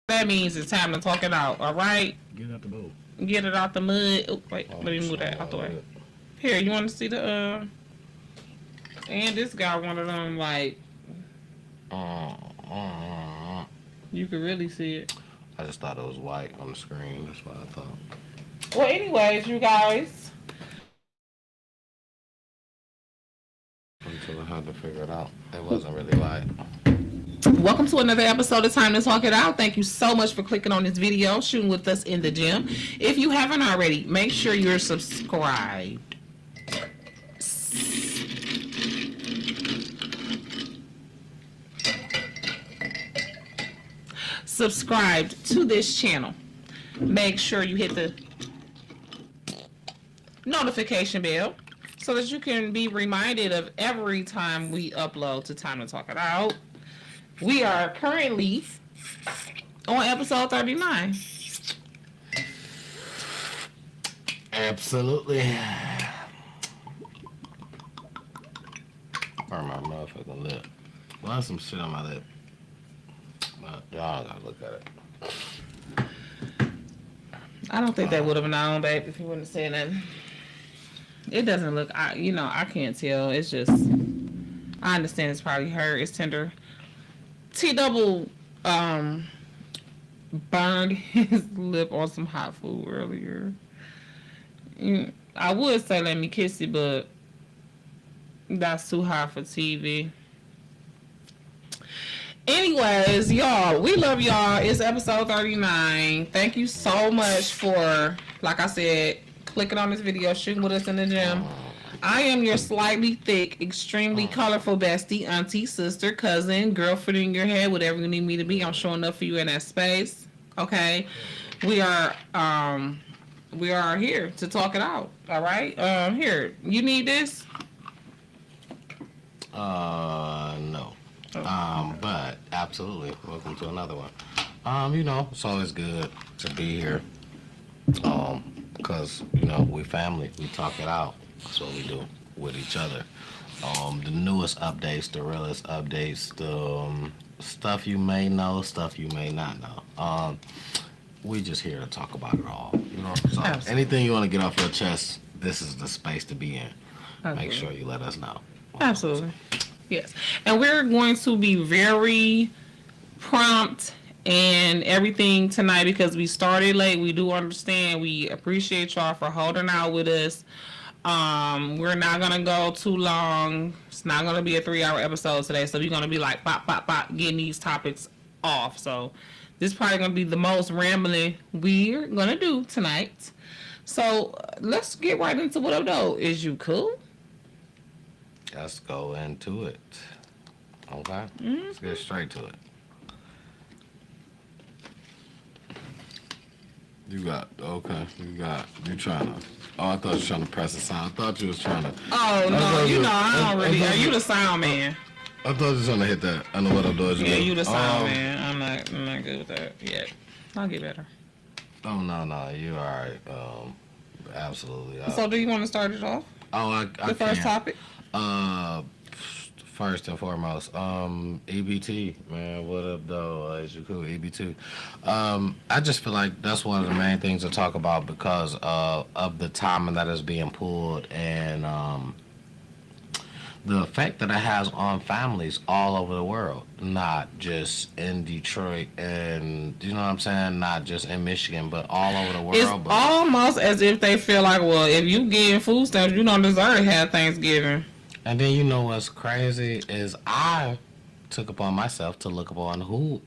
That means it's time to talk it out. All right. Get out the boat. Get it out the mud. Oh, wait, let me move that out the way. Here, you want to see the And this got one of them like. You could really see it. I just thought it was white on the screen. That's what I thought. Well, anyways, you guys. Until I had to figure it out. It wasn't really white. Welcome to another episode of Time to Talk It Out. Thank you so much for clicking on this video, shooting with us in the gym. If you haven't already, make sure you're subscribed. Subscribed to this channel. Make sure you hit the notification bell so that you can be reminded of every time we upload to Time to Talk It Out. We are currently on episode 39. Absolutely. Burn my motherfucking lip. Well, there's some shit on my lip. But y'all gotta look at it. I don't think they would have known, babe, if you wouldn't have said nothing. It doesn't look, I can't tell. It's just, I understand it's probably her. It's tender. T-Double burned his lip on some hot food earlier. I would say let me kiss it, but that's too hot for TV. Anyways, y'all, we love y'all. It's episode 39. Thank you so much for, like I said, clicking on this video, shooting with us in the gym. I am your slightly thick, extremely colorful bestie, auntie, sister, cousin, girlfriend in your head, whatever you need me to be. I'm showing up for you in that space. Okay? We are here to talk it out. All right? Here, you need this? No. But absolutely, welcome to another one. It's always good to be here. Because, we family, we talk it out. That's what we do with each other. The newest updates, the realest updates, the stuff you may know, stuff you may not know. We just here to talk about it all. So Absolutely. Anything you want to get off your chest, this is the space to be in. Okay. Make sure you let us know. Absolutely. Yes. And we're going to be very prompt and everything tonight because we started late. We do understand. We appreciate y'all for holding out with us. We're not going to go too long. It's not going to be a 3-hour episode today. So we're going to be like, bop, bop, bop, getting these topics off. So this is probably going to be the most rambling we're going to do tonight. So let's get right into what I know. Is you cool? Let's go into it. Okay? Let's get straight to it. You trying to, I thought you were trying to press the sound. I thought you was trying to. Oh, no, I don't really, are you the sound man? I thought you was trying to hit that. I know what I'm doing. Yeah, you the sound man. I'm not good with that yet. I'll get better. Oh, no, you all right. Absolutely. So do you want to start it off? The first topic? First and foremost, EBT, man, what up, though? Is you cool, EBT? I just feel like that's one of the main things to talk about because of the timing that is being pulled and the effect that it has on families all over the world, not just in Detroit and, you know what I'm saying, not just in Michigan, but all over the world. It's almost as if they feel like, well, if you getting food stamps, you don't deserve to have Thanksgiving. And then you know what's crazy is I took upon myself to look upon who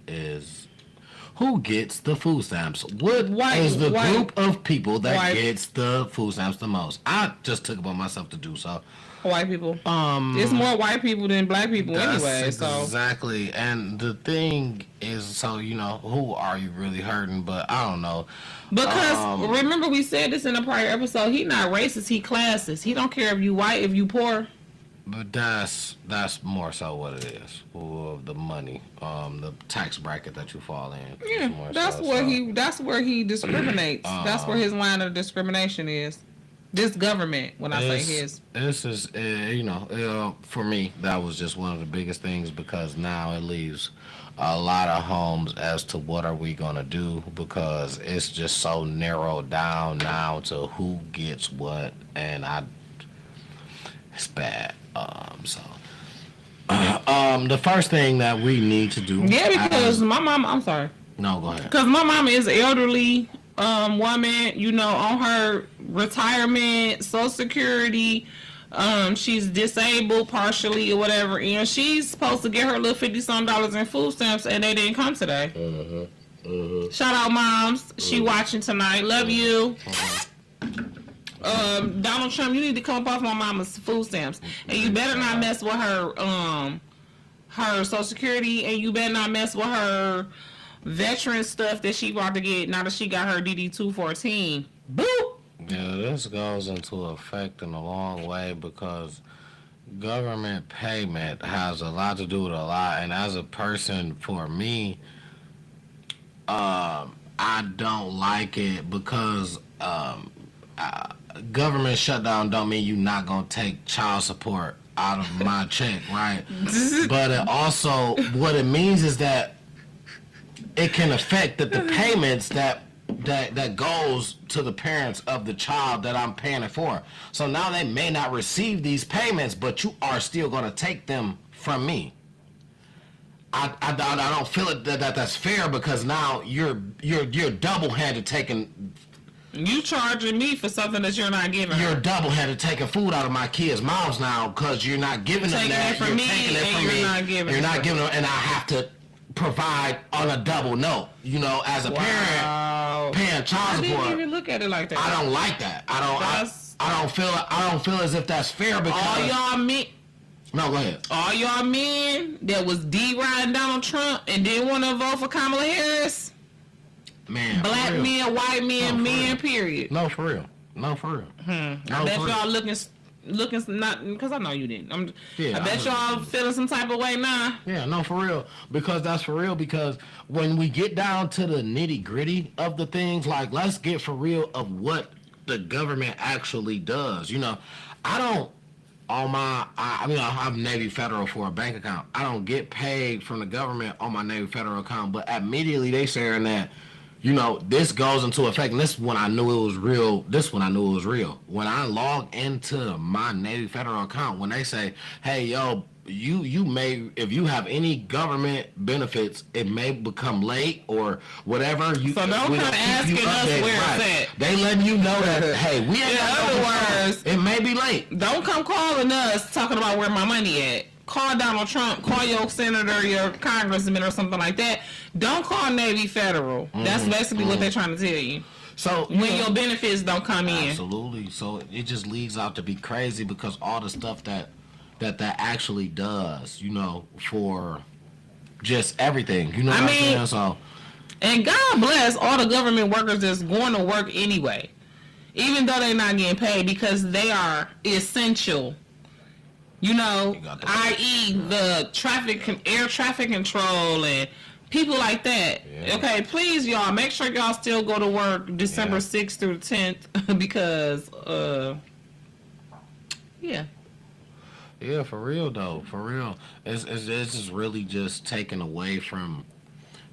gets the food stamps. What is the group of people that gets the food stamps the most? I just took upon myself to do so. White people. It's more white people than black people anyway. Exactly. And the thing is, so, who are you really hurting? But I don't know. Because remember we said this in a prior episode, he not racist, he classist. He don't care if you white, if you poor. But that's more so what it is. Of the money, the tax bracket that you fall in. Yeah, that's where he discriminates. That's where his line of discrimination is. This government, when I say This- his. This is, for me, that was just one of the biggest things because now it leaves a lot of homes as to what are we going to do because it's just so narrowed down now to who gets what, and it's bad. The first thing that we need to do. Yeah, because my mom, I'm sorry. No, go ahead. Because my mom is an elderly woman, on her retirement, Social Security. She's disabled partially or whatever, and she's supposed to get her little $50-some in food stamps, and they didn't come today. Shout out, moms. She watching tonight. Love you. Donald Trump, you need to come up off my mama's food stamps, and you better not mess with her Social Security, and you better not mess with her veteran stuff that she about to get now that she got her DD-214. Boop. Yeah, this goes into effect in a long way because government payment has a lot to do with a lot. And as a person, for me, I don't like it because government shutdown don't mean you're not going to take child support out of my check, right? But it also, what it means is that it can affect the payments that goes to the parents of the child that I'm paying it for. So now they may not receive these payments, but you are still going to take them from me. I don't feel it that's fair because now you're double-handed taking. You charging me for something that you're not giving her. You're double-handed taking food out of my kids' mouths now because you're not giving them Taking that. it from You're me taking it and from you're me. not giving You're it. not giving them, and I have to provide on a double note. As a parent, paying child I support. didn't even look at it like that. I don't like that. I don't feel as if that's fair because all y'all men. No, go ahead. All y'all men that was riding Donald Trump and didn't want to vote for Kamala Harris. Man, Black men, white men, men, period. No, for real. No, for real. I bet y'all looking not because I know you didn't. I bet y'all feeling some type of way now. Yeah, no, for real. Because that's for real. Because when we get down to the nitty gritty of the things, like let's get for real of what the government actually does. I don't. I have Navy Federal for a bank account. I don't get paid from the government on my Navy Federal account, but immediately they saying that, this goes into effect. And this is when I knew it was real. When I log into my Navy Federal account, when they say, hey, yo, you may, if you have any government benefits, it may become late or whatever. So don't come asking us where it's at. They letting you know that, hey, we ain't got no other words, it may be late. Don't come calling us talking about where my money at. Call Donald Trump, call your senator, your congressman or something like that. Don't call Navy Federal. That's basically what they're trying to tell you. So when your benefits don't come in. Absolutely. So it just leads out to be crazy because all the stuff that actually does, for just everything. You know what I'm saying? So, and God bless all the government workers that's going to work anyway, even though they're not getting paid because they are essential. I.e. the air traffic control and people like that. Yeah. Okay, please, y'all, make sure y'all still go to work December 6th through the 10th because, yeah. Yeah, for real though, for real. It's just really just taken away from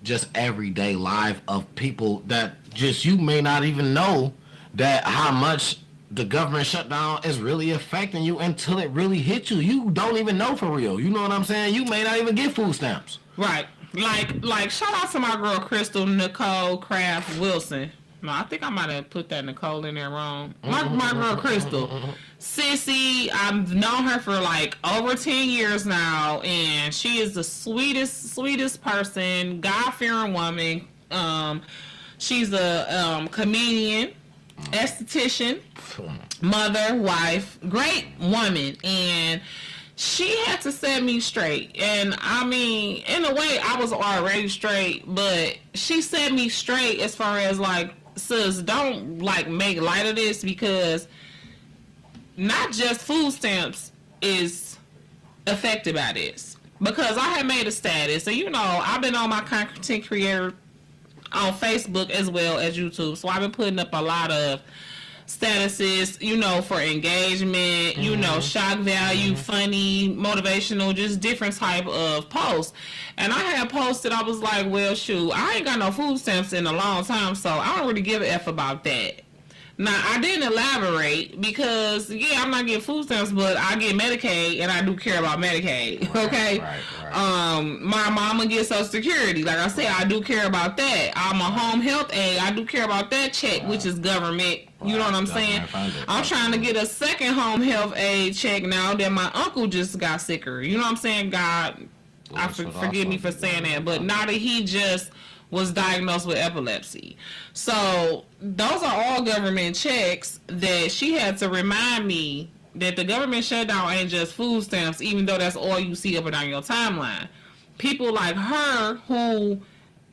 just everyday life of people that just you may not even know that how much the government shutdown is really affecting you until it really hits you. You don't even know for real. You know what I'm saying? You may not even get food stamps. Right. Like shout out to my girl Crystal Nicole Craft Wilson. No, I think I might have put that Nicole in there wrong. My girl Crystal. Sissy, I've known her for like over 10 years now, and she is the sweetest person, God-fearing woman. She's a comedian, esthetician, mother, wife, great woman, and she had to set me straight. And I mean, in a way, I was already straight, but she set me straight as far as like, sis, don't like make light of this because not just food stamps is affected by this. Because I had made a status, and I've been on my content creator on Facebook as well as YouTube, so I've been putting up a lot of statuses, you know, for engagement, you know, shock value, funny, motivational, just different type of posts. And I had posted, I was like, well, shoot, I ain't got no food stamps in a long time, so I don't really give a F about that. Now, I didn't elaborate because, yeah, I'm not getting food stamps, but I get Medicaid, and I do care about Medicaid, okay? Right. My mama gets Social Security. Like I said, I do care about that. I'm a home health aide. I do care about that check, which is government. You know what I'm saying? I'm trying to get a second home health aide check now that my uncle just got sicker. You know what I'm saying? God, forgive me for saying that, but now that he just was diagnosed with epilepsy. So those are all government checks that she had to remind me that the government shutdown ain't just food stamps, even though that's all you see up and down your timeline. People like her who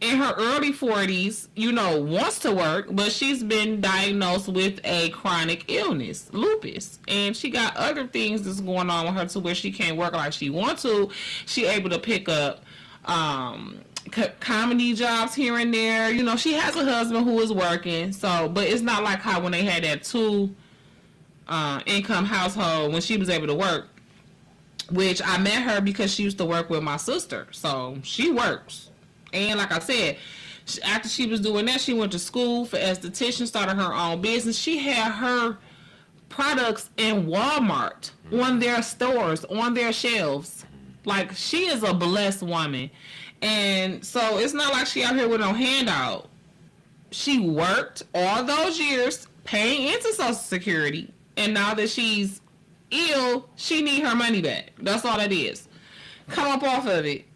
in her early 40s, you know, wants to work, but she's been diagnosed with a chronic illness, lupus. And she got other things that's going on with her to where she can't work like she wants to. She able to pick up comedy jobs here and there. You know, she has a husband who is working, so, but it's not like how when they had that two income household when she was able to work, which I met her because she used to work with my sister, so she works. And like I said, after she was doing that, she went to school for esthetician, started her own business. She had her products in Walmart, on their stores, on their shelves. Like, she is a blessed woman. And so it's not like she out here with no handout. She worked all those years paying into Social Security, and now that she's ill, she need her money back. That's all it is. Come up off of it.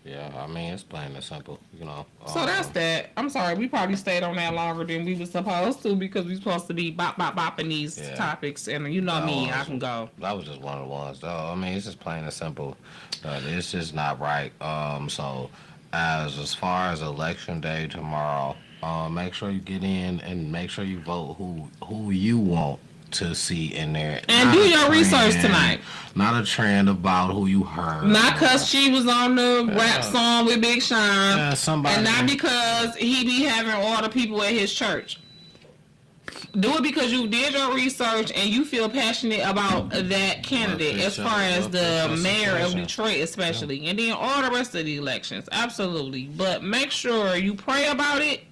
Yeah, I mean, it's plain and simple, you know. So that's that. I'm sorry, we probably stayed on that longer than we were supposed to because we're supposed to be bopping these topics. And you know me, I can go. That was just one of the ones, though. I mean, it's just plain and simple. It's just not right. So as far as election day tomorrow, make sure you get in and make sure you vote who you want to see in there. And do your research tonight. Not a trend about who you heard. Not because she was on the rap song with Big Sean. Yeah, somebody. And not because he be having all the people at his church. Do it because you did your research and you feel passionate about that candidate as far as the mayor of Detroit especially. And then all the rest of the elections. Absolutely. But make sure you pray about it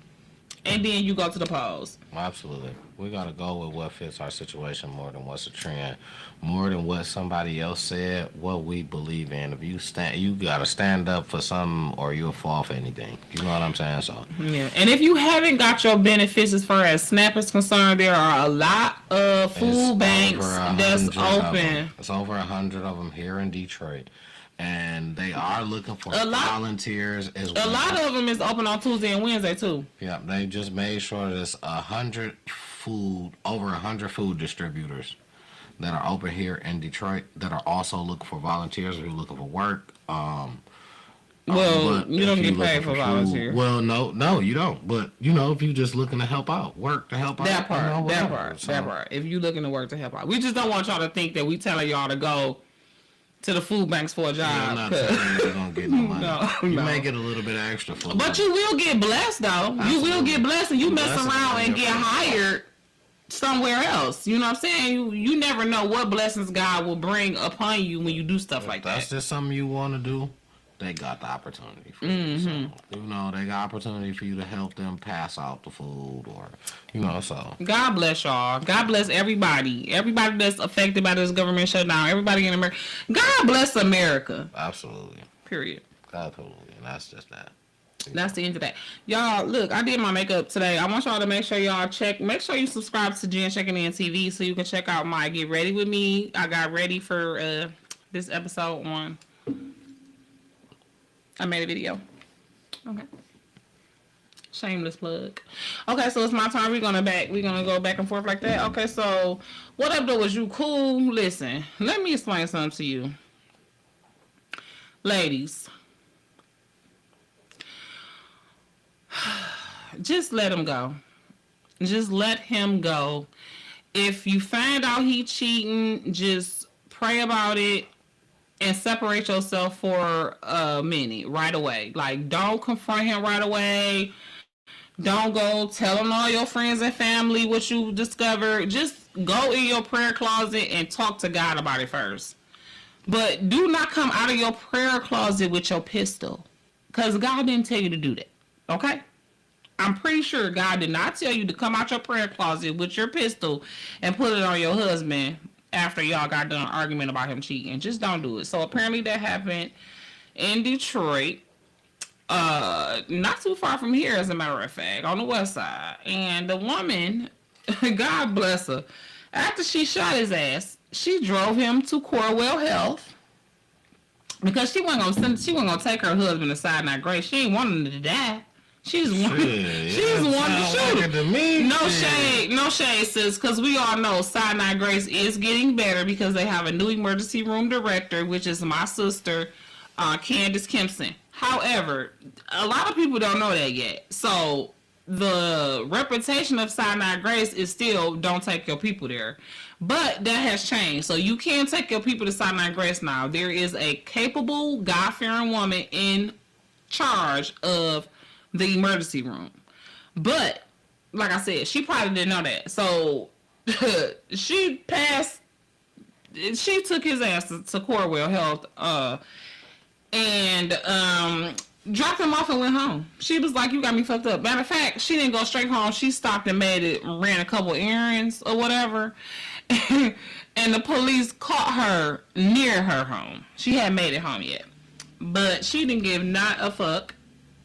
and then you go to the polls. Absolutely. We got to go with what fits our situation more than what's a trend, more than what somebody else said, what we believe in. If you got to stand up for something or you'll fall for anything. You know what I'm saying? So yeah. And if you haven't got your benefits as far as SNAP is concerned, there are a lot of food banks that's open. It's over 100 of them here in Detroit. And they are looking for volunteers as well. A lot of them is open on Tuesday and Wednesday too. Yeah, they just made sure there's over 100 food distributors that are open here in Detroit that are also looking for volunteers who are looking for work. Well, you don't get paid for volunteer. Well, no, you don't. But you know, if you're just looking to help out, work to help out. That part. If you're looking to work to help out, we just don't want y'all to think that we telling y'all to go to the food banks for a job. Yeah, I'm not telling you you're gonna get no money. You may get a little bit of extra food. But you will get blessed though. Absolutely. You will get blessed and you mess around and get hired somewhere else. You know what I'm saying? You never know what blessings God will bring upon you when you do stuff like that. That's just something you want to do. They got the opportunity for you. So, you know, they got opportunity for you to help them pass out the food or, you know, so. God bless y'all. God bless everybody. Everybody that's affected by this government shutdown. Everybody in America. God bless America. Absolutely. Period. Absolutely. And that's just that. That's the end of that. Y'all, look, I did my makeup today. I want y'all to make sure y'all make sure you subscribe to Jen Checking In TV so you can check out my Get Ready With Me. I got ready for this episode on... I made a video. Okay. Shameless plug. Okay, so it's my turn. We're gonna go back and forth like that. Okay, so what up though? Was you cool? Listen, let me explain something to you. Ladies. Just let him go. Just let him go. If you find out he cheating, just pray about it. And separate yourself for a minute right away. Like, don't confront him right away. Don't go telling all your friends and family what you discovered. Just go in your prayer closet and talk to God about it first. But do not come out of your prayer closet with your pistol. Because God didn't tell you to do that. Okay? I'm pretty sure God did not tell you to come out your prayer closet with your pistol and put it on your husband after y'all got done arguing about him cheating. Just don't do it. So apparently that happened in Detroit. Not too far from here, as a matter of fact, on the west side. And the woman, God bless her, after she shot his ass, she drove him to Corewell Health because she wasn't gonna take her husband to Sinai Grace. She ain't wanting him to die. She just wanted to shoot him. No shade, sis, because we all know Sinai Grace is getting better because they have a new emergency room director, which is my sister, Candace Kempson. However, a lot of people don't know that yet. So the reputation of Sinai Grace is still don't take your people there. But that has changed. So you can take your people to Sinai Grace now. There is a capable, God-fearing woman in charge of the emergency room. But, like I said, she probably didn't know that. So she took his ass to Corewell Health, and dropped him off and went home. She was like, you got me fucked up. Matter of fact, she didn't go straight home. She stopped and ran a couple errands or whatever. And the police caught her near her home. She hadn't made it home yet. But she didn't give not a fuck.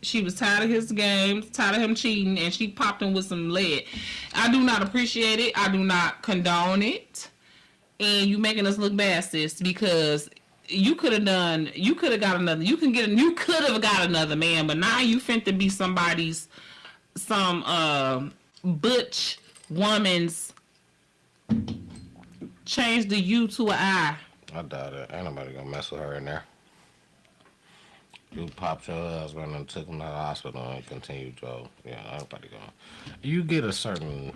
She was tired of his games, tired of him cheating, and she popped him with some lead. I do not appreciate it. I do not condone it. And you making us look bad, sis, because you could have got another man, but now you finna be some butch woman's change the U to an I. I doubt it. Ain't nobody gonna mess with her in there. You popped your husband and took him to the hospital and continued, Joe. Yeah, nobody gonna. You get a certain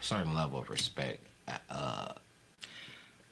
level of respect.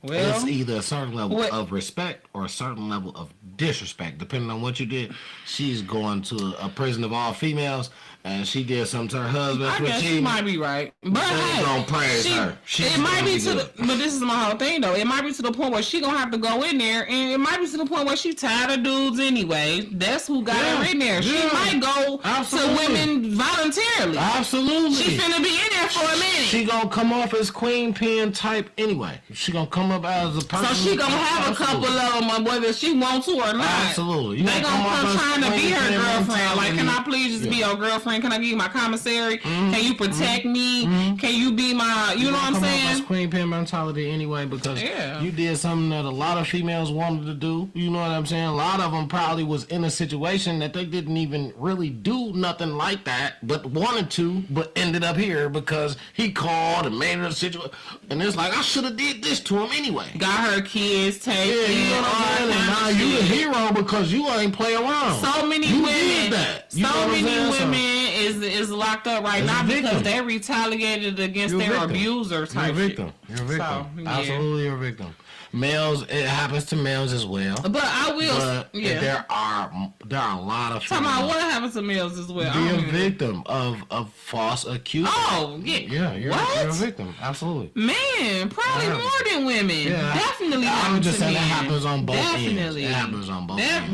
Well, it's either a certain level of respect or a certain level of disrespect, depending on what you did. She's going to a prison of all females, and she did something to her husband. I guess she might be right, but hey, gonna praise her. It might be but this is my whole thing though. It might be to the point where she gonna have to go in there, and it might be to the point where she tired of dudes anyway. That's who got her in there. She might go to women voluntarily. Absolutely, she finna be in there for a minute. She gonna come off as queen pin type anyway. She gonna come up as a person. So she gonna have a couple of them, whether she wants to or not. Absolutely, they gonna come trying to be her girlfriend. Like, can I please just be your girlfriend? Can I give you my commissary? Mm-hmm. Can you protect me? Mm-hmm. Can you be my, you know what I'm saying? That's queen pin mentality anyway, because you did something that a lot of females wanted to do. You know what I'm saying? A lot of them probably was in a situation that they didn't even really do nothing like that, but wanted to, but ended up here because he called and made it a situation. And it's like, I should have did this to him anyway. Got her kids taken. Yeah, you know what I'm saying? And now you the hero because you ain't play around. So many women. So many women is locked up right now because they retaliated against their abuser type. You're a victim. You're a victim. So, absolutely, you're a victim. Males, it happens to males as well. But I will. But there are a lot of. Talking about what happens to males as well. Be a victim of false accusation. Oh yeah. You're a victim. Absolutely. Man, probably more than women. Yeah. Definitely. I'm just saying that happens on both ends. It happens on both ends.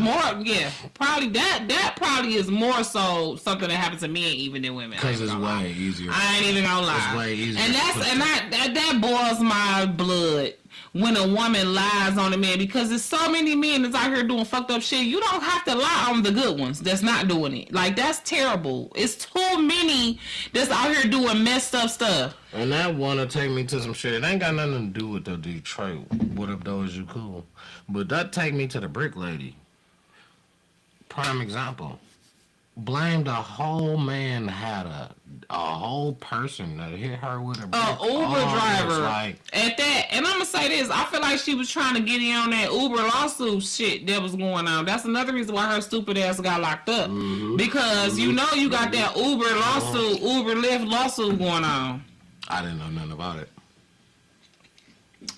Probably that probably is more so something that happens to men even than women. Because it's way easier. I ain't even gonna lie. It's way easier. And that boils my blood. When a woman lies on a man, because there's so many men that's out here doing fucked up shit. You don't have to lie on the good ones that's not doing it. Like, that's terrible. It's too many that's out here doing messed up stuff. And that wanna take me to some shit. It ain't got nothing to do with the Detroit. What up, though, is you cool? But that take me to the brick lady. Prime example. Blamed a whole man had a whole person that hit her with a brick. Uber driver. At that, and I'm gonna say this, I feel like she was trying to get in on that Uber lawsuit shit that was going on. That's another reason why her stupid ass got locked up. Mm-hmm. Because you know you got that Uber lawsuit, Uber Lyft lawsuit going on. I didn't know nothing about it.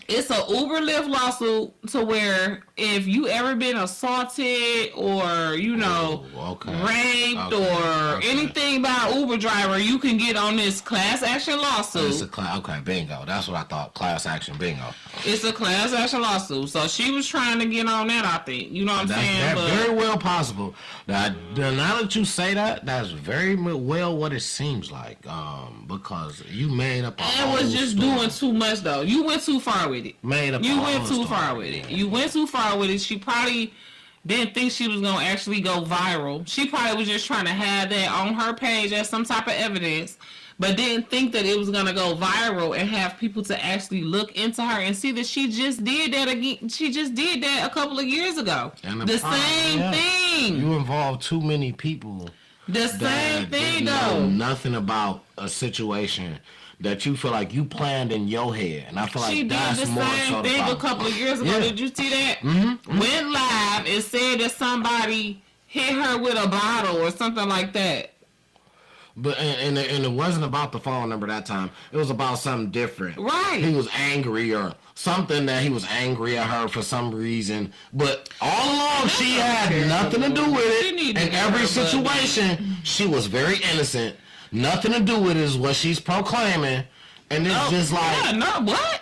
It's a Uber Lyft lawsuit to where if you ever been assaulted or raped or anything by an Uber driver, you can get on this class action lawsuit. Okay, bingo. That's what I thought. Class action, bingo. It's a class action lawsuit. So she was trying to get on that, I think. You know what I'm saying? That's very well possible. Now that you say that, that's very well what it seems like. Because you made up a whole was just story. doing too much, though. You went too far with it. You went too far with it. You went too far with it. She probably didn't think she was going to actually go viral. She probably was just trying to have that on her page as some type of evidence, but didn't think that it was going to go viral and have people to actually look into her and see that she just did that again. She just did that a couple of years ago. And the same thing. You involve too many people. The same thing, know though. Nothing about a situation that you feel like you planned in your head, and I feel like that's more so. She did the same thing a couple of years ago. Yeah. Did you see that? Mm-hmm. Went live and said that somebody hit her with a bottle or something like that. But and it wasn't about the phone number that time. It was about something different. Right. He was angry or something that he was angry at her for some reason. But all along she had nothing to do with it. In every situation, she was very innocent. Nothing to do with it is what she's proclaiming. And it's just like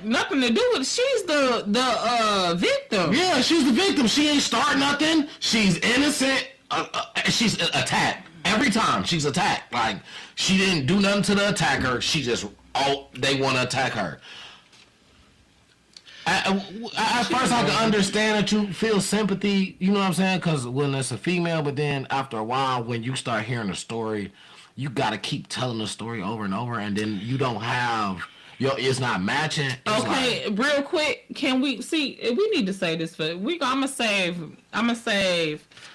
nothing to do with it. She's the victim. Yeah, she's the victim. She ain't start nothing. She's innocent. She's attacked. Every time she's attacked. Like, she didn't do nothing to the attacker. She just, they want to attack her. At first, I can understand that you feel sympathy, you know what I'm saying? Because when it's a female, but then after a while, when you start hearing the story, you got to keep telling the story over and over, and then you don't have... it's not matching. It's okay, like, real quick, can we see? We need to say this for I'ma save.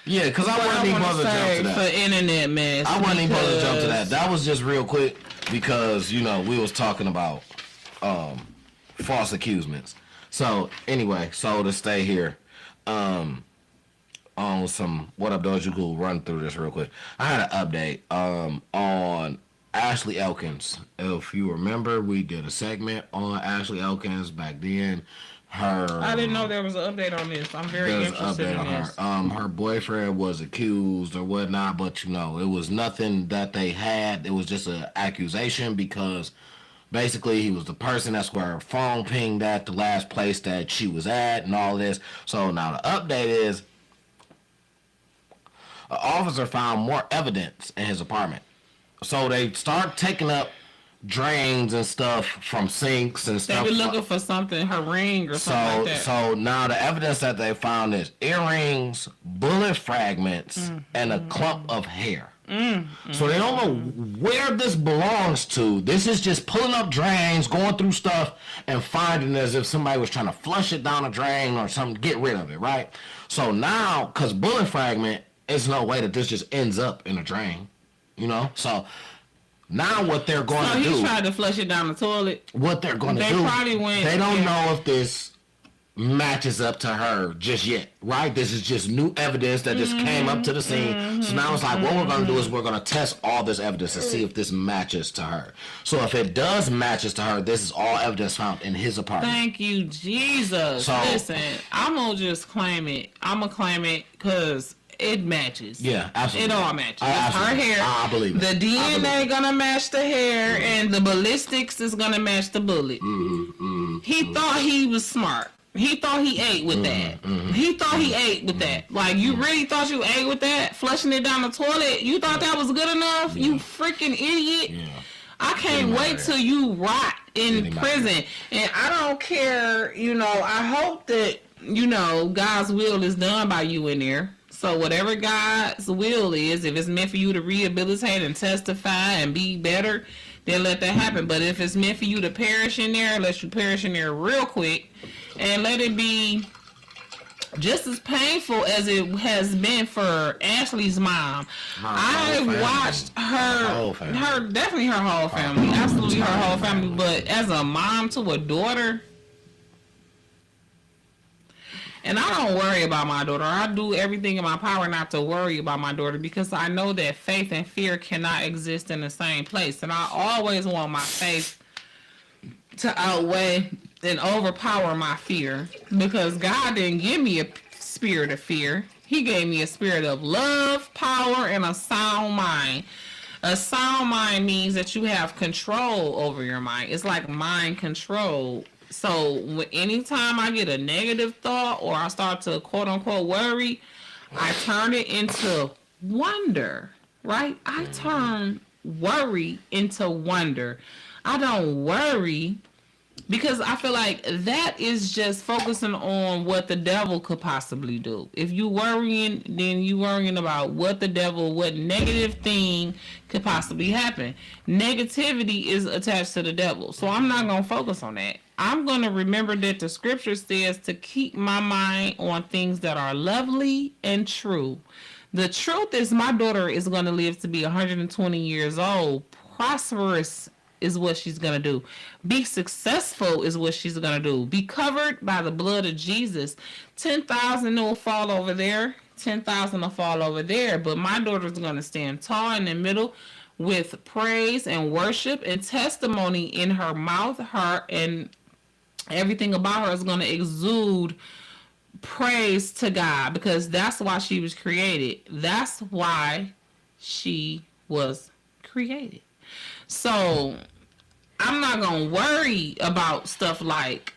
Yeah, because I wasn't even supposed to jump to that. For internet mess. I wasn't even supposed to jump to that. That was just real quick because we was talking about false accusements. So anyway, so to stay here, on some what up, Doge? You could run through this real quick. I had an update on Ashley Elkins. If you remember, we did a segment on Ashley Elkins back then. I didn't know there was an update on this. I'm very interested in this. Her boyfriend was accused or whatnot, but it was nothing that they had. It was just an accusation because basically he was the person that's where her phone pinged at the last place that she was at and all this. So now the update is an officer found more evidence in his apartment. So they start taking up drains and stuff from sinks and stuff. They were looking for something, her ring or something like that. So now the evidence that they found is earrings, bullet fragments, and a clump of hair. So they don't know where this belongs to. This is just pulling up drains, going through stuff, and finding as if somebody was trying to flush it down a drain or something, get rid of it, right? So now, because bullet fragment, there's no way that this just ends up in a drain. So now what they're going to do... So he tried to flush it down the toilet? What they're going to do... They don't know if this matches up to her just yet, right? This is just new evidence that just came up to the scene. So now it's like, what we're going to do is we're going to test all this evidence to see if this matches to her. So if it does matches to her, this is all evidence found in his apartment. Thank you, Jesus. So, listen, I'm going to just claim it. I'm going to claim it because... it matches. Yeah, absolutely. It all matches. Her hair. I believe it. The DNA gonna match the hair, and the ballistics is gonna match the bullet. He thought he was smart. He thought he ate with that. He thought he ate with that. Like, you really thought you ate with that? Flushing it down the toilet? You thought that was good enough? Yeah. You freaking idiot. Yeah. I can't wait till you rot in prison. And I don't care, I hope that, God's will is done by you in there. So whatever God's will is, if it's meant for you to rehabilitate and testify and be better, then let that happen. But if it's meant for you to perish in there, let you perish in there real quick. And let it be just as painful as it has been for Ashley's mom. I watched definitely her whole family. Absolutely her whole family. But as a mom to a daughter... And I don't worry about my daughter. I do everything in my power not to worry about my daughter because I know that faith and fear cannot exist in the same place. And I always want my faith to outweigh and overpower my fear, because God didn't give me a spirit of fear. He gave me a spirit of love, power, and a sound mind. A sound mind means that you have control over your mind. It's like mind control. So anytime I get a negative thought or I start to quote unquote worry, I turn it into wonder, right? I turn worry into wonder. I don't worry because I feel like that is just focusing on what the devil could possibly do. If you worrying, then you worrying about what the devil, what negative thing could possibly happen. Negativity is attached to the devil. So I'm not going to focus on that. I'm going to remember that the scripture says to keep my mind on things that are lovely and true. The truth is my daughter is going to live to be 120 years old. Prosperous is what she's going to do. Be successful is what she's going to do. Be covered by the blood of Jesus. 10,000 will fall over there. 10,000 will fall over there. But my daughter's going to stand tall in the middle with praise and worship and testimony in her mouth. Her and everything about her is going to exude praise to God, because that's why she was created. That's why she was created. So I'm not going to worry about stuff like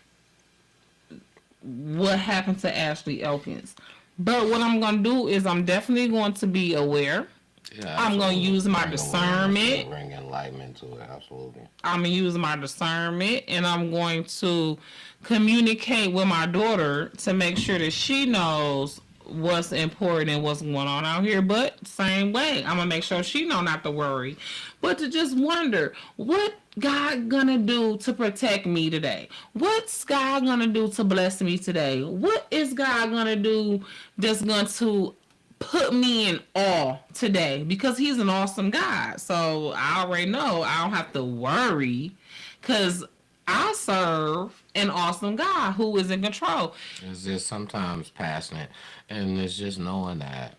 what happened to Ashley Elkins. But what I'm going to do is I'm definitely going to be aware. Yeah, I'm going to use my discernment. Bring enlightenment to it, absolutely. I'm going to use my discernment, and I'm going to communicate with my daughter to make sure that she knows what's important and what's going on out here. But same way, I'm going to make sure she know not to worry, but to just wonder, what God gonna do to protect me today? What's God gonna do to bless me today? What is God gonna do that's going to put me in awe today? Because he's an awesome God. So I already know I don't have to worry, because I serve an awesome God who is in control. It's just sometimes passing it, and it's just knowing that,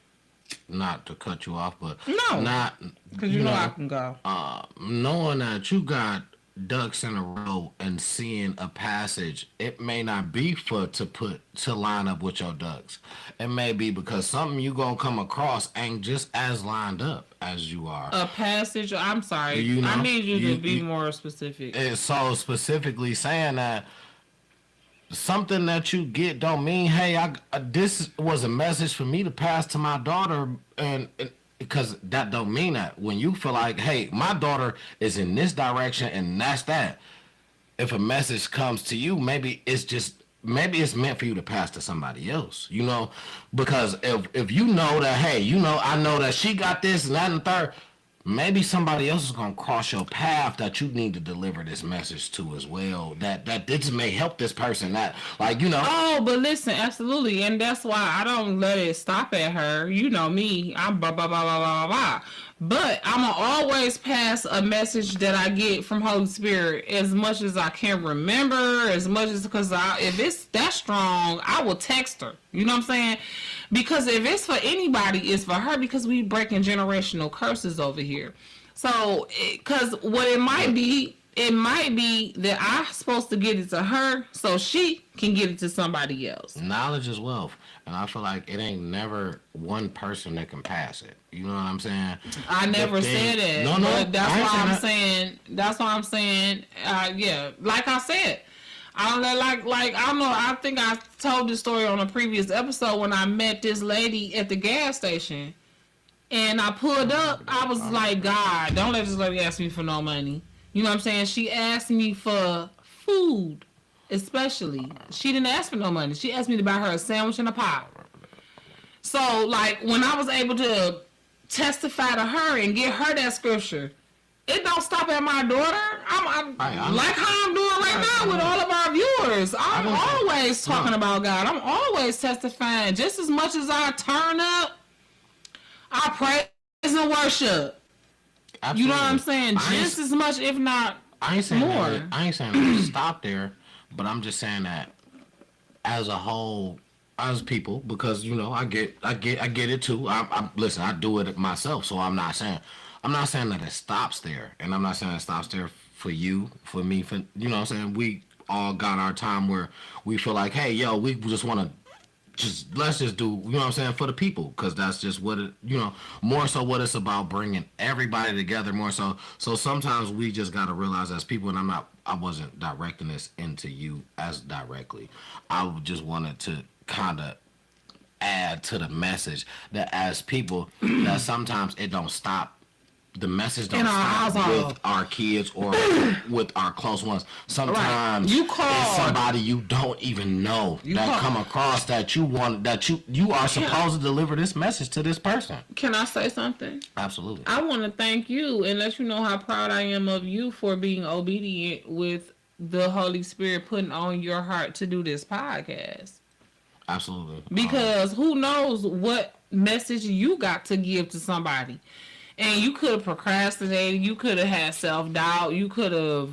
not to cut you off, but not because you know I can go. Knowing that you got ducks in a row and seeing a passage, it may not be to line up with your ducks. It may be because something you gonna come across ain't just as lined up as you are. A passage. I'm sorry. You know, I need you to be more specific. It's so specifically saying that something that you get don't mean, hey, this was a message for me to pass to my daughter, and because that don't mean that. When you feel like, hey, my daughter is in this direction and that's that. If a message comes to you, maybe it's meant for you to pass to somebody else, you know, because if you know that, hey, you know, I know that she got this and that and the third, maybe somebody else is gonna cross your path that you need to deliver this message to as well. That this may help this person. That, like, you know. Oh, but listen, absolutely, and that's why I don't let it stop at her. You know me, I'm blah blah blah blah blah blah. But I'm gonna always pass a message that I get from Holy Spirit as much as I can remember, as much as, because if it's that strong, I will text her. You know what I'm saying? Because if it's for anybody, it's for her, because we breaking generational curses over here. So, because what it might be that I'm supposed to get it to her so she can get it to somebody else. Knowledge is wealth. And I feel like it ain't never one person that can pass it. You know what I'm saying? I never said it. No, but that's why I'm saying. That's why I'm saying. Yeah, like I said, I don't know. Like I don't know. I think I told this story on a previous episode when I met this lady at the gas station, and I pulled up. I was like, God, don't let this lady ask me for no money. You know what I'm saying? She asked me for food. Especially, she didn't ask for no money. She asked me to buy her a sandwich and a pop. So, like, when I was able to testify to her and get her that scripture, it don't stop at my daughter. I'm like how I'm doing right now with all of our viewers. I'm always talking about God. I'm always testifying. Just as much as I turn up, I praise and worship. Absolutely. You know what I'm saying? Just as much, if not I ain't saying more. I ain't saying that stop there. But I'm just saying that as a whole, as people, because, you know, I get it too. Listen, I do it myself, so I'm not saying that it stops there, and I'm not saying it stops there for you, for me, for, you know what I'm saying. We all got our time where we feel like, hey, yo, we just want to let's just do, you know what I'm saying, for the people, because that's just what it, more so what it's about, bringing everybody together more so. So sometimes we just got to realize as people, and I wasn't directing this into you as directly. I just wanted to kind of add to the message that as people, that sometimes it don't stop. The message don't stop with our kids or with our close ones. Sometimes you call it's somebody you don't even know come across that you want, that you are supposed to deliver this message to this person. Can I say something? Absolutely. I want to thank you and let you know how proud I am of you for being obedient with the Holy Spirit putting on your heart to do this podcast. Absolutely. Because who knows what message you got to give to somebody. And you could have procrastinated. You could have had self-doubt. You could have,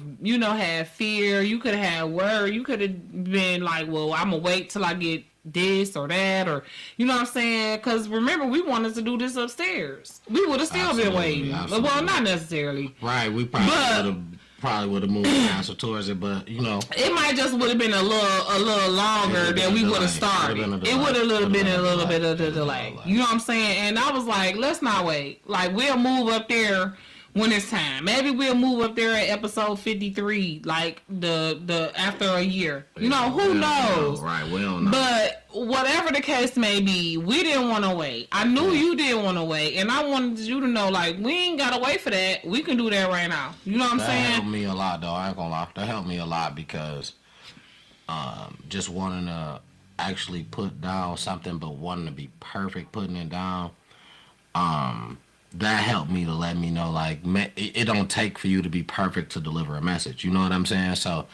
had fear. You could have had worry. You could have been like, well, I'm going to wait till I get this or that. Or, you know what I'm saying? Because remember, we wanted to do this upstairs. We would have still been waiting. Absolutely. Well, not necessarily. Right. We probably would have moved faster towards it, but it might just would have been a little longer than we would have started. It would have been a little bit of a delay. You know what I'm saying? And I was like, let's not wait. Like, we'll move up there when it's time. Maybe we'll move up there at episode 53, like the after a year. Who knows? Right, we don't know. But whatever the case may be, we didn't want to wait. I knew you didn't want to wait, and I wanted you to know, like, we ain't gotta wait for that. We can do that right now. You know what I'm saying? That helped me a lot, though. I ain't gonna lie. That helped me a lot because just wanting to actually put down something, but wanting to be perfect putting it down. That helped me to let me know, like, it don't take for you to be perfect to deliver a message. You know what I'm saying? So,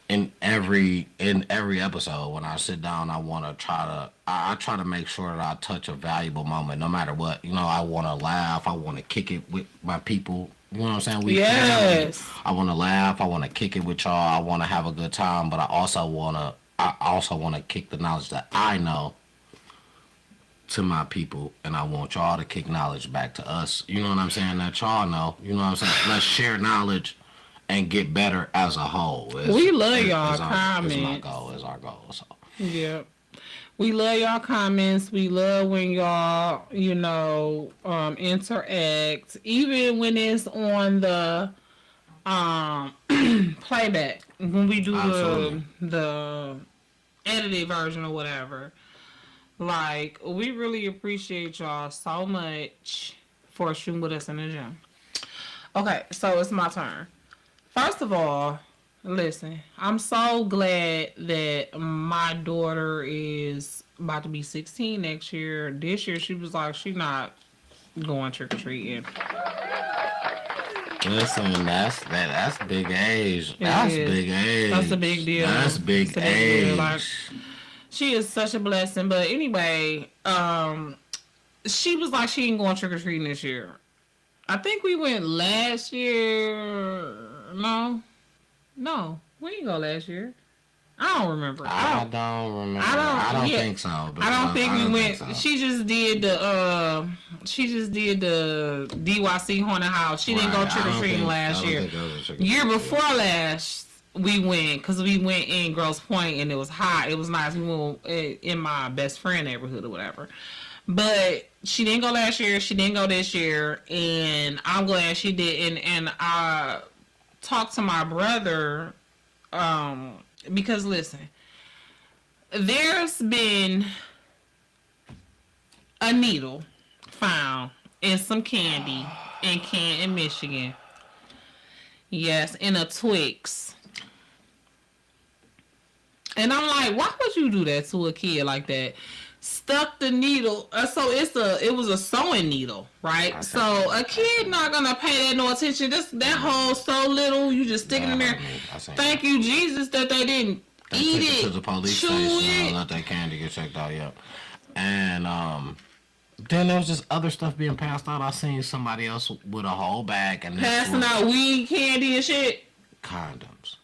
in every episode, when I sit down, I want to I try to make sure that I touch a valuable moment, no matter what. I want to laugh. I want to kick it with my people. You know what I'm saying? Yes. I want to laugh. I want to kick it with y'all. I want to have a good time, but I also want to kick the knowledge that I know to my people, and I want y'all to kick knowledge back to us. You know what I'm saying? That y'all know. You know what I'm saying? Let's share knowledge and get better as a whole. We love y'all comments. Is our goal. So. Yeah. We love y'all comments. We love when y'all, interact. Even when it's on the playback. When we do the edited version or whatever. Like, we really appreciate y'all so much for shooting with us in the gym. Okay, so it's my turn. First of all, listen, I'm so glad that my daughter is about to be 16 next year. This year, she was like, she's not going trick-or-treating. Listen, that's big age. That's big age. That's a big deal. That's big age. Like, she is such a blessing. But anyway, she was like, she ain't going trick-or-treating this year. I think we went last year. No, we didn't go last year. I don't remember. I don't think so. I don't think we went. So. She just did the DYC haunted house. She didn't go trick or treating last year. Year before last, we went because we went in Grosse Pointe and it was hot. It was nice. We went in my best friend neighborhood or whatever. But she didn't go last year. She didn't go this year, and I'm glad she did. And I talked to my brother. Because listen, there's been a needle found in some candy in Canton, Michigan. Yes, in a Twix. And I'm like, why would you do that to a kid like that? Stuck the needle. So it was a sewing needle, right? So a kid not gonna pay that no attention. That hole so little, you just stick it in there. Thank you, Jesus, that they didn't eat it. To the police station and let that candy get checked out. Yep. And then there was just other stuff being passed out. I seen somebody else with a whole bag and passing out weed, candy, and shit. Condoms.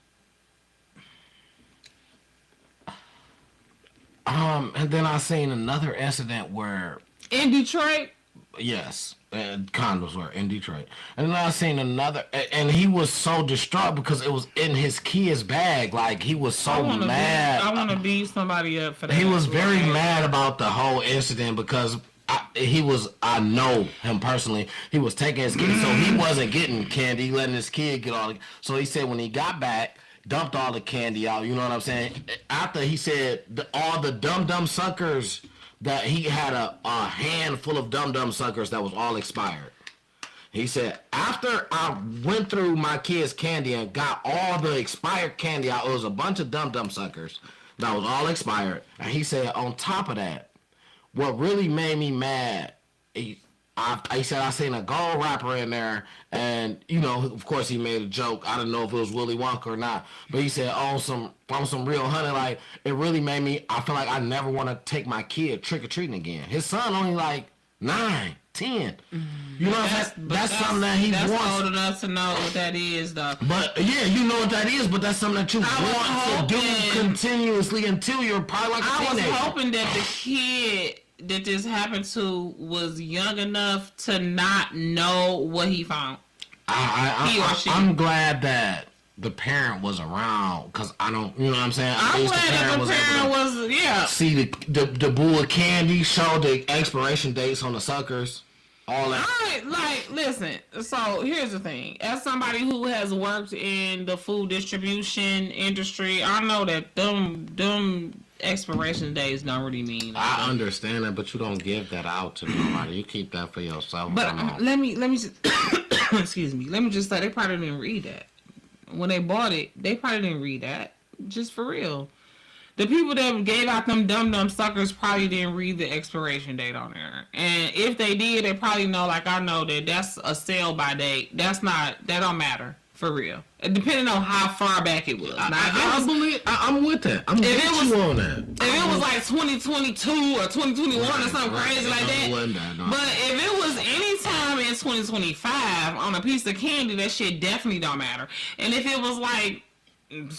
And then I seen another incident where in Detroit. Yes, and condoms were in Detroit. And then I seen another, and he was so distraught because it was in his kid's bag. Like he was so mad. I want to beat somebody up for that. He was very mad about the whole incident because I know him personally. He was taking his kid, so he wasn't getting candy, letting his kid get all. So he said when he got back, dumped all the candy out. You know what I'm saying? After he said all the dum suckers. That he had a handful of dum suckers that was all expired. He said, after I went through my kids' candy and got all the expired candy out, it was a bunch of dum suckers that was all expired. And he said, on top of that, what really made me mad, he said, I seen a gold wrapper in there, and, you know, of course he made a joke. I didn't know if it was Willy Wonka or not. But he said, on some real honey, like, it really made me, I feel like I never want to take my kid trick-or-treating again. His son only, like, 9, 10. You know what I'm saying? That's something that he wants. That's old enough to know what that is, though. But, yeah, you know what that is, but that's something that you want to do continuously until you're probably like a teenager. I was hoping that the kid that this happened to was young enough to not know what he found. I'm glad that the parent was around because I don't, you know what I'm saying? I'm glad that the parent was, yeah. See the bowl of candy, show the expiration dates on the suckers, all that. All right, like, listen. So here's the thing: as somebody who has worked in the food distribution industry, I know that them expiration days don't really mean. I understand that, but you don't give that out to nobody. You keep that for yourself. But let me just excuse me. Let me just say they probably didn't read that when they bought it. They probably didn't read that. Just for real. The people that gave out them dumb suckers probably didn't read the expiration date on there. And if they did, they probably know, like I know, that that's a sell by date. That don't matter. For real. Depending on how far back it was. I'm with that. I'm with you on that. If it was like 2022 or 2021 or something crazy like that. But if it was any time in 2025 on a piece of candy, that shit definitely don't matter. And if it was like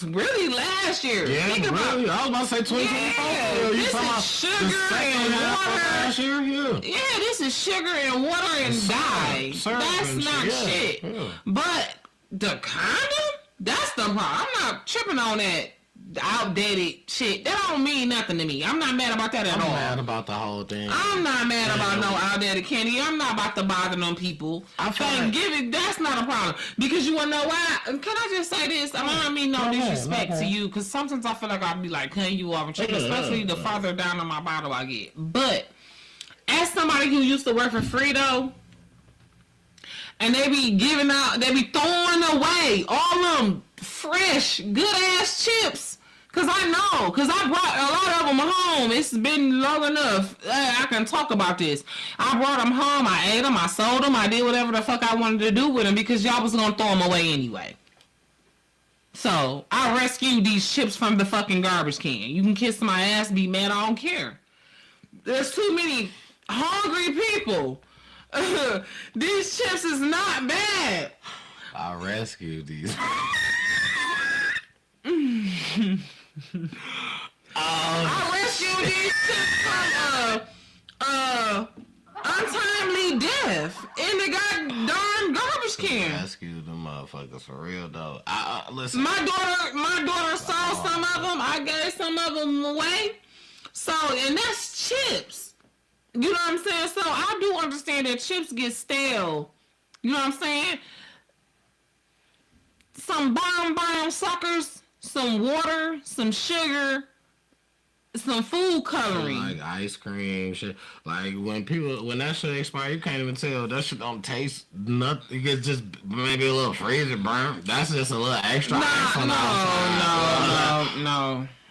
really last year. Yeah, really? I was about to say 2024. Yeah, this is sugar and water. Last year? Yeah, this is sugar and water and dye. That's not shit. Yeah. But the condom? That's the problem. I'm not tripping on that outdated shit. That don't mean nothing to me. I'm not mad about that at all. I'm mad about the whole thing. I'm not mad about no outdated candy. I'm not about to bother them people. That's not a problem. Because you wanna know why? Can I just say this? I don't mean no disrespect to you, because sometimes I feel like I'll be like cutting you off and shit, especially the farther down on my bottle I get. But as somebody who used to work for Frito, and they be throwing away all them fresh, good ass chips. Cause I brought a lot of them home. It's been long enough. I can talk about this. I brought them home. I ate them. I sold them. I did whatever the fuck I wanted to do with them because y'all was gonna throw them away anyway. So I rescued these chips from the fucking garbage can. You can kiss my ass, be mad. I don't care. There's too many hungry people. These chips is not bad. I rescued these. I rescued these chips from untimely death in the goddamn garbage can. I rescued them motherfuckers for real though. Listen. My daughter saw some of them. I gave some of them away. So, and that's chips. You know what I'm saying? So I do understand that chips get stale. You know what I'm saying? Some bomb suckers, some water, some sugar, some food coloring. Like ice cream, shit. Like when that shit expires, you can't even tell. That shit don't taste nothing. It gets just maybe a little freezer burnt. That's just a little extra. No.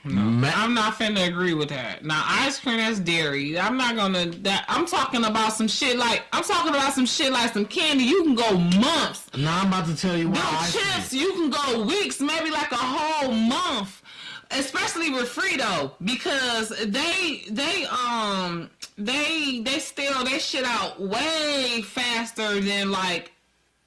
I'm not finna agree with that. Now, ice cream, that's dairy. I'm talking about some shit like some candy. You can go months. Now I'm about to tell you why. Them chips, you can go weeks, maybe like a whole month. Especially with Frito, because they steal their shit out way faster than like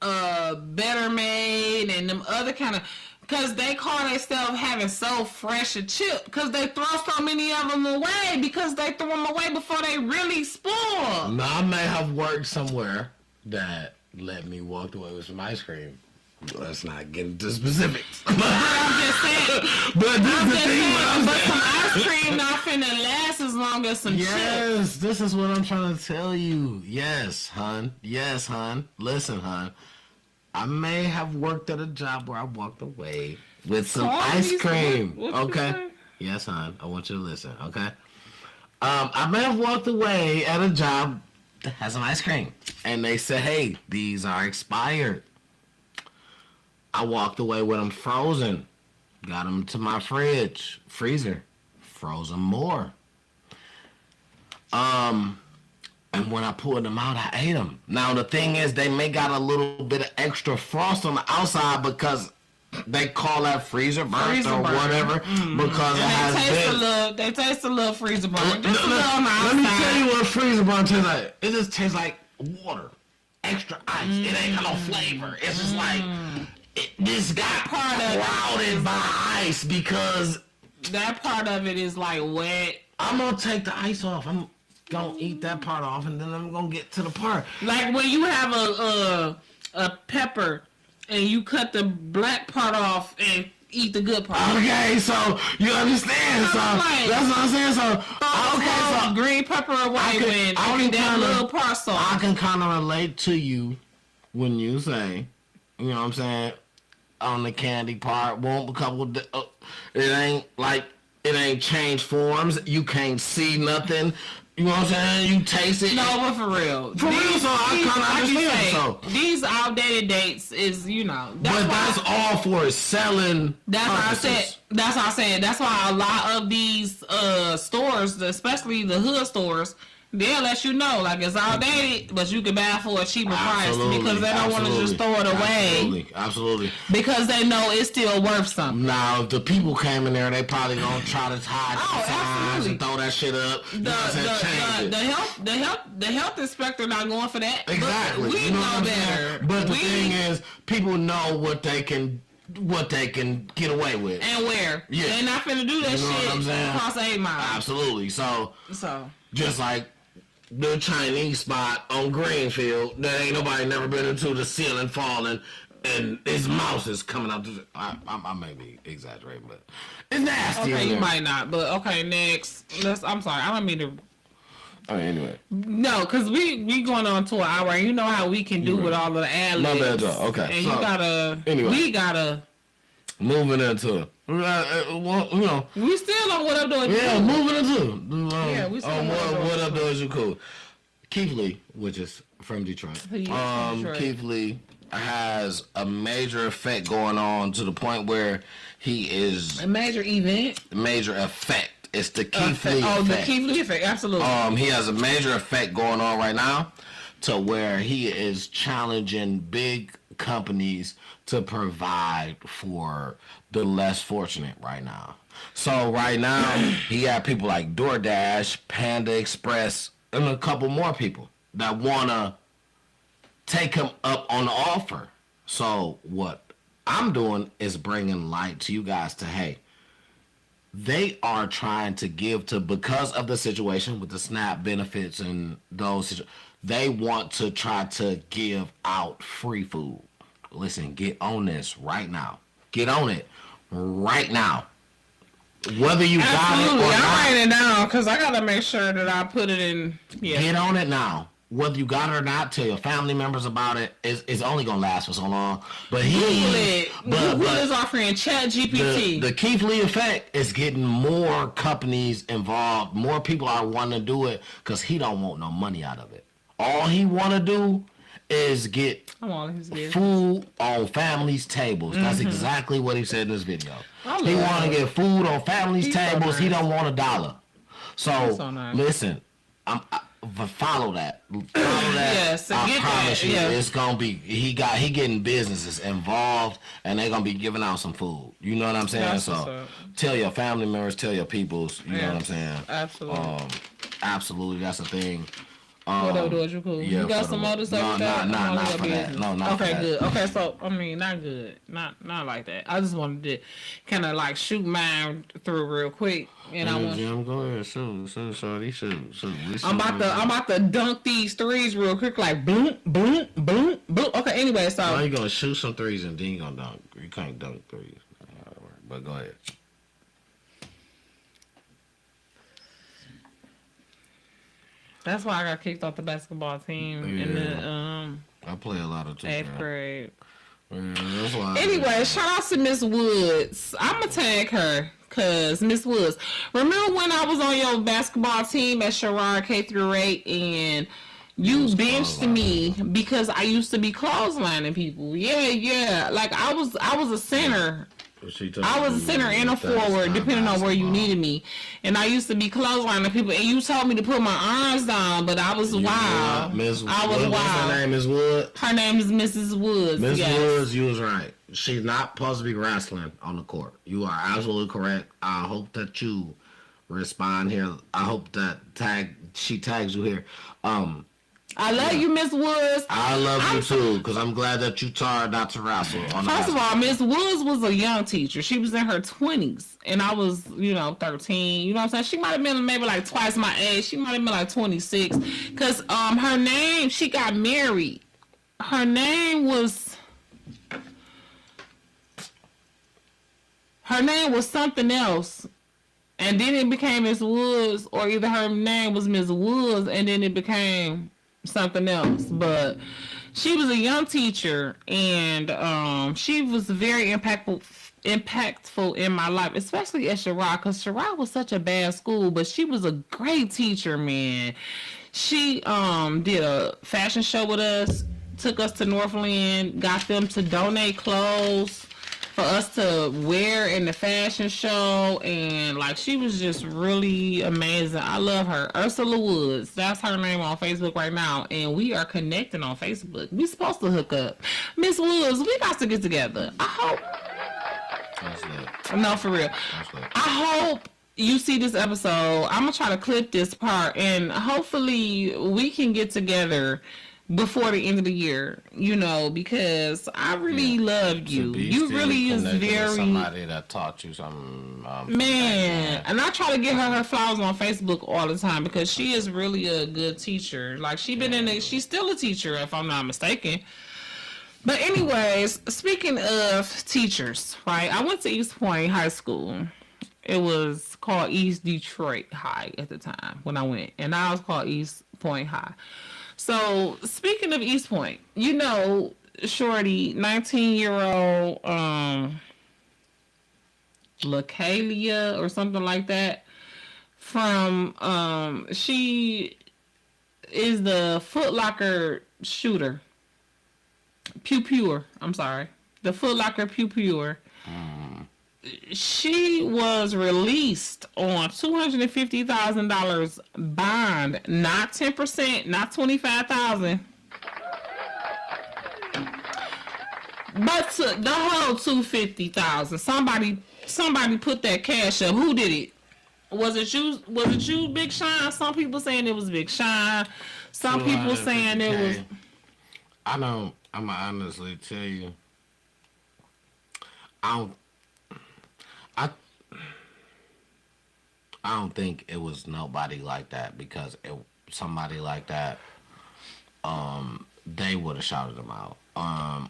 Better Made and them other kind of, because they call themselves having so fresh a chip because they throw so many of them away because they throw them away before they really spoil. Now, I may have worked somewhere that let me walk away with some ice cream. Let's not get into specifics. I'm just saying. But this is the thing. But some ice cream not finna last as long as some chips. Yes, this is what I'm trying to tell you. Yes, hon. Yes, hon. Listen, hon. I may have worked at a job where I walked away with some ice cream. Okay? Yes, hon. I want you to listen, okay? I may have walked away at a job that has some ice cream. And they said, hey, these are expired. I walked away with them frozen. Got them to my freezer. Froze them more. And when I pulled them out, I ate them. Now, the thing is, they may got a little bit of extra frost on the outside because they call that freezer burnt or whatever. Because it has been... They taste a little freezer burnt. Let me tell you what freezer burnt tastes like. It just tastes like water. Extra ice. It ain't got no flavor. It's just like... This got clouded by ice because... That part of it is like wet. I'm going to take the ice off. I'm gonna eat that part off, and then I'm gonna get to the part. Like when you have a pepper, and you cut the black part off and eat the good part. Okay, so you understand? So that's what I'm saying. So green pepper away when that little part soft. I can kind of relate to you when you say, you know what I'm saying, on the candy part. Won't a couple. It ain't like it ain't changed forms. You can't see nothing. You know what I'm saying? You taste it. No, but for real. So I kind of understand. These outdated dates is, that's all for selling. That's why I said. That's why a lot of these stores, especially the hood stores, they'll let you know, like, it's outdated, but you can buy it for a cheaper price because they don't want to just throw it away. Absolutely. Because they know it's still worth something. Now, if the people came in there, they probably gonna try to hide signs and throw that shit up. The health inspector not going for that. Exactly. We know better. But the thing is, people know what they can get away with. And where. Yeah. They're not finna do that shit across 8 miles. Absolutely. So just like the Chinese spot on Greenfield, there ain't nobody never been into the ceiling falling and his mouse is coming out. I may be exaggerating, but it's nasty. Okay, you might not, but okay, next. I'm sorry, I don't mean to. Oh, anyway. No, because we going on to an hour, and you know how we can do with all of the ad libs. My bad, though. Okay. And you gotta. Anyway. We gotta. Moving into. We still on What Up Doing. Yeah, moving into. We still on What Up Doing You Cool. Keith Lee, which is from Detroit. Keith Lee has a major effect going on to the point where he is a major event. Major effect. It's the Keith Lee effect. Oh, the Keith Lee effect, absolutely. He has a major effect going on right now to where he is challenging big companies to provide for the less fortunate right now. So right now, he got people like DoorDash, Panda Express, and a couple more people that want to take him up on the offer. So what I'm doing is bringing light to you guys to, hey, they are trying to give to, because of the situation with the SNAP benefits and those, they want to try to give out free food. Listen, get on this right now. Get on it right now. Whether you got it or not. I'm writing it down because I got to make sure that I put it in. Yeah. Get on it now. Whether you got it or not, tell your family members about it. It's only going to last for so long. But Google is offering ChatGPT. The Keith Lee effect is getting more companies involved. More people are wanting to do it because he don't want no money out of it. All he want to do is get food on families' tables. That's exactly what he said in this video. He want to get food on families' tables. He don't want $1. So nice. Listen, follow that. Yes, I promise you, it's gonna be. He getting businesses involved, and they're gonna be giving out some food. You know what I'm saying? So tell your family members, tell your peoples. You know what I'm saying? Absolutely. Absolutely, that's the thing. Whatever, do you cool. Yeah, You got for some the- other stuff with that? not for that. No, not for okay, that. good. Okay, so I mean, not good. Not like that. I just wanted to kind of like shoot mine through real quick, and I want. Jim, go ahead, shoot. I'm about to dunk these threes real quick, like boom, boom, boom, boom. Okay, anyway, so Now you gonna shoot some threes and then you gonna dunk. You can't dunk threes. But go ahead. that's why I got kicked off the basketball team in the I play a lot of 8th grade. Yeah, that's why. Anyway, shout out to Miss Woods. I'm gonna tag her because Miss Woods. Remember when I was on your basketball team at Sherrard K through 8 and you benched me because I used to be clotheslining people? Yeah. Like I was a center. I was a center and a forward, depending on where you needed me. And I used to be clotheslining people, and you told me to put my arms down, but I was wild. I was wild. What's her name? Miss Wood? Her name is Mrs. Woods. Miss yes. Woods, you was right. She's not supposed to be wrestling on the court. You are absolutely correct. I hope that you respond here. I hope that she tags you here. I love you, Miss Woods. I love you too, because I'm glad that you told her not to wrestle. First of all, Miss Woods was a young teacher. She was in her 20s, and I was, 13. You know what I'm saying? She might have been maybe like twice my age. She might have been like 26, because her name, she got married. Her name was something else. And then it became Miss Woods, or either her name was Miss Woods, and then it became something else. But she was a young teacher, and she was very impactful in my life, especially at Sherrod, because Sherrod was such a bad school, but she was a great teacher, man. She did a fashion show with us, took us to Northland, got them to donate clothes for us to wear in the fashion show, and like she was just really amazing. I love her. Ursula Woods, that's her name on Facebook right now, and we are connecting on Facebook. We supposed to hook up. Miss Woods, we got to get together. I hope. No, for real. I hope you see this episode. I'm gonna try to clip this part, and hopefully we can get together before the end of the year, because I really love you. You really is very somebody that taught you something. Man, and I try to get her flowers on Facebook all the time because she is really a good teacher. Like she's still a teacher if I'm not mistaken. But anyways, speaking of teachers, right? I went to East Point High School. It was called East Detroit High at the time when I went, and now it's called East Point High. So, speaking of East Point, Shorty, 19-year-old LaKalia or something like that, from, she is the Foot Locker shooter. I'm sorry. The Foot Locker Pew. She was released on $250,000 bond, not 10%, not $25,000, but the whole $250,000. Somebody put that cash up. Who did it? Was it you, Big Sean? Some people saying it was Big Sean. Some people saying it was. I'm gonna honestly tell you. I don't think it was nobody like that, because somebody like that, they would have shouted them out.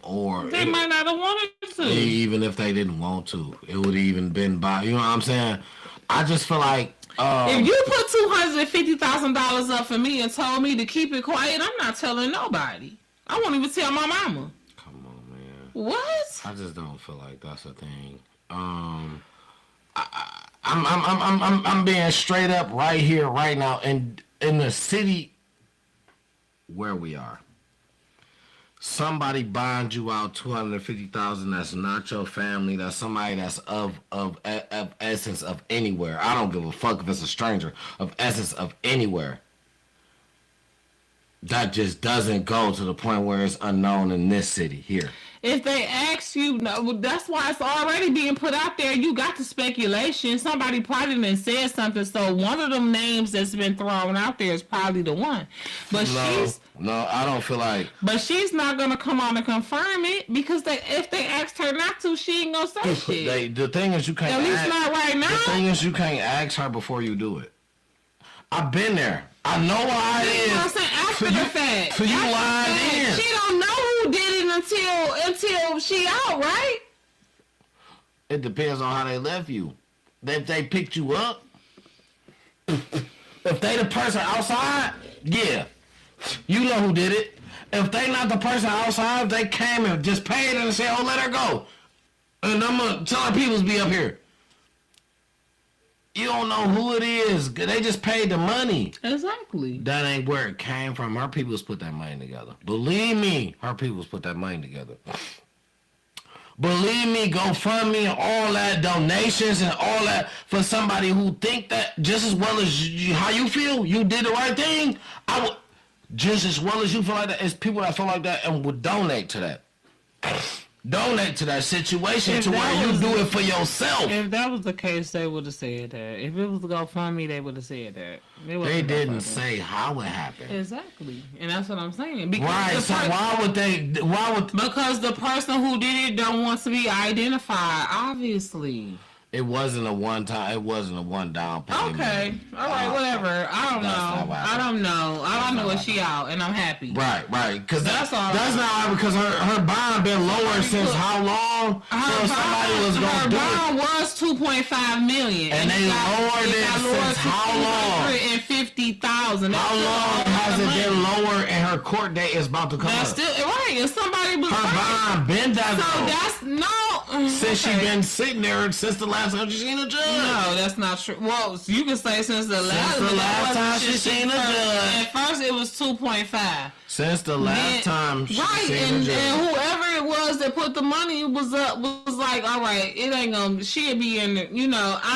Or they might not have wanted to. Even if they didn't want to, it would have even been by. You know what I'm saying? I just feel like if you put $250,000 up for me and told me to keep it quiet, I'm not telling nobody. I won't even tell my mama. Come on, man. What? I just don't feel like that's a thing. I'm being straight up right here, right now, in the city where we are. Somebody bond you out $250,000. That's not your family. That's somebody that's of essence of anywhere. I don't give a fuck if it's a stranger. Of essence of anywhere. That just doesn't go to the point where it's unknown in this city here. if they ask you, no, that's why it's already being put out there. You got the speculation. Somebody probably done said something. So one of them names that's been thrown out there is probably the one. But No, I don't feel like. But she's not gonna come on and confirm it because if they asked her not to, she ain't gonna say shit. The thing is, you can't. At least not right now. The thing is, you can't ask her before you do it. I've been there. I know why it is. I'm saying after the fact. So you lying in. She don't know who did it until she out, right? It depends on how they left you. If they picked you up, if they the person outside, yeah, you know who did it. If they not the person outside, they came and just paid and said, "Oh, let her go," and I'm gonna tell her peoples be up here. You don't know who it is. They just paid the money. Exactly. That ain't where it came from. Her peoples put that money together. Believe me, her peoples put that money together. Believe me, GoFundMe and all that, donations and all that for somebody who think that just as well as how you feel, you did the right thing. I would just as well as you feel like that. It's people that feel like that and would donate to that. Donate to that situation to where you do it for yourself. If that was the case, they would have said that. If it was GoFundMe, they would have said that. They didn't say how it happened. Exactly, and that's what I'm saying. Because right. So why would they? Because the person who did it don't want to be identified. Obviously. It wasn't a one time. It wasn't a one down payment. Okay. All right. Whatever. I don't know. I don't know. I don't know if she out, and I'm happy. Right. Because that's all. That's not right because her bond been lower since how long? Her bond was $2.5 million, and they lowered it since how long? $150,000. How long has it been lower? And her court date is about to come. That's still right. And somebody was her bond been that low. So that's no. Since she been sitting there since the last time she seen a judge. No, that's not true. Well, you can say since the last time she seen a judge. At first, it was 2.5. Since the last time she seen a judge. And whoever it was that put the money was like, all right, it ain't gonna. She'll be in. I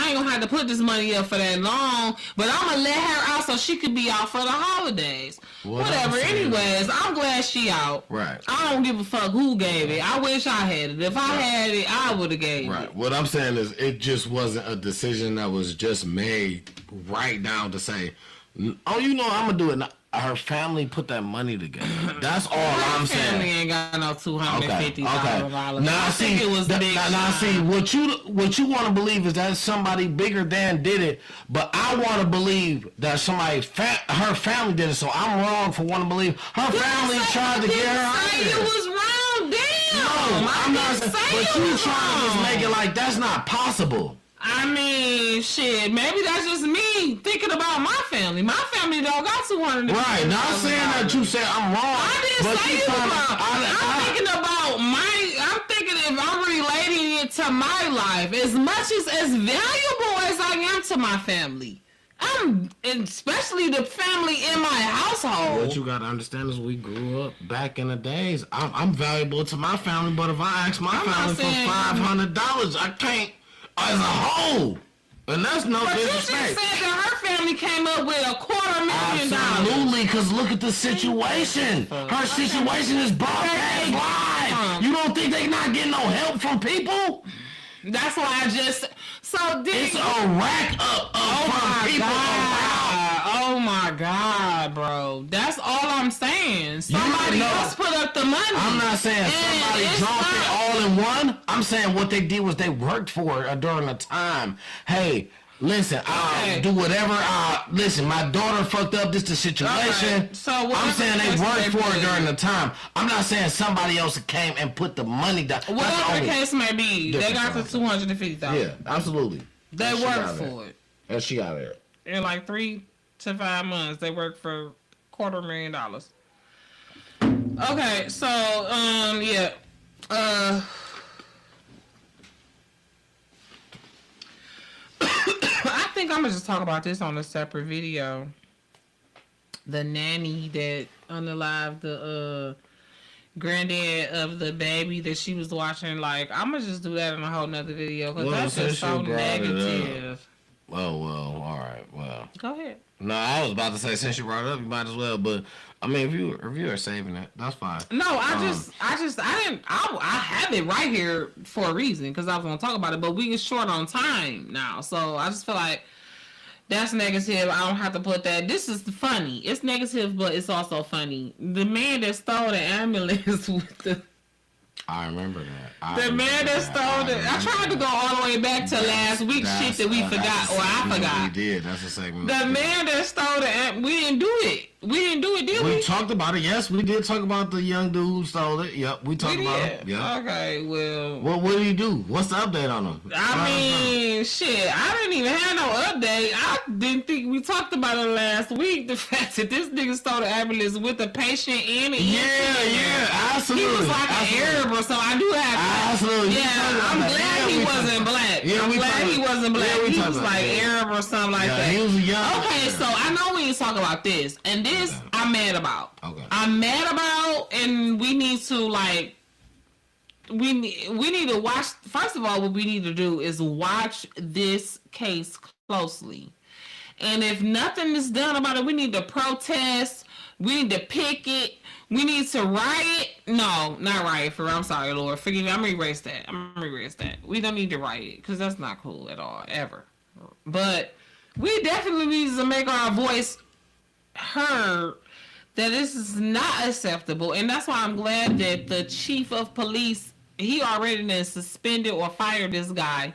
ain't gonna have to put this money up for that long, but I'm gonna let her out so she could be out for the holidays. Whatever. Anyways, I'm glad she out. Right. I don't give a fuck who gave it. I wish I had it. If I had it, I would have gave it. Right. What I'm saying is, it just wasn't a decision that was just made right down to say, oh, I'm gonna do it. Her family put that money together. That's all I'm saying. Her family ain't got no $250,000. Now see, it was big. Now see, what you want to believe is that somebody bigger than did it, but I want to believe that her family did it. So I'm wrong for wanting to believe her family tried to get her out there. It was wrong. Damn. No, I'm not saying. But you trying to just make it like that's not possible. I mean, shit, maybe that's just me thinking about my family. My family don't got 200. Right, not saying that you said I'm wrong. I didn't say you wrong. I'm thinking about I'm thinking if I'm relating it to my life, as much as valuable as I am to my family. Especially the family in my household. What you gotta understand is we grew up back in the days. I'm valuable to my family, but if I ask my family for $500, I can't. As a whole, and that's no disrespect. But you just said that her family came up with $250,000. Absolutely, because look at the situation. Her situation is broadcast live. You don't think they not getting no help from people? That's why I just it's a rack up of people around. Oh my God, bro! That's all I'm saying. Somebody else put up the money. I'm not saying somebody dropped it all in one. I'm saying what they did was they worked for it during the time. Hey, listen, I'll do whatever. Listen, my daughter fucked up. This the situation. Okay. So I'm saying they worked for it during the time. I'm not saying somebody else came and put the money down. Whatever the case may be, they got the $250,000. Yeah, absolutely. They worked for it. And she got there. In like 3 to 5 months, they worked for $250,000. Okay, so yeah. I think I'm gonna just talk about this on a separate video. The nanny that unalived the granddad of the baby that she was watching. Like, I'm gonna just do that in a whole nother video because that's just so negative. Oh well, all right. Well, Go ahead. no, I was about to say since you brought it up, you might as well. But I mean, if you are saving it, that's fine. No, I have it right here for a reason because I was gonna talk about it, but we get short on time now, so I just feel like that's negative. I don't have to put that. This is funny. It's negative, but it's also funny. The man that stole the ambulance with the I remember that. the man that stole it. I tried to go all the way back to last week's shit that we forgot, or I forgot. We did. That's the segment. The man that stole the we didn't do it. We didn't do it, did we? We talked about it. Yes, we did talk about the young dude who stole it. Yep, we talked about it. Yeah. Okay, well. What did he do? What's the update on him? I mean, shit, I didn't even have no update. I didn't think we talked about it last week. The fact that this nigga stole the ambulance with a patient in it. Yeah, absolutely. He was like an Arab or something. I do have. Absolutely. Yeah, I'm glad he wasn't black. Yeah, I'm glad he wasn't black. Yeah, he was like Arab or something like that. He was a young. Okay, so I know we need to talk about this, and this I'm mad about. Okay. I'm mad about, and we need to like. We need to watch. First of all, what we need to do is watch this case closely, and if nothing is done about it, we need to protest. We need to picket. We need to riot. No, not riot. I'm sorry, Lord. Forgive me. I'm gonna erase that. We don't need to riot because that's not cool at all, ever. But we definitely need to make our voice heard. That this is not acceptable, and that's why I'm glad that the chief of police, he already done suspended or fired this guy.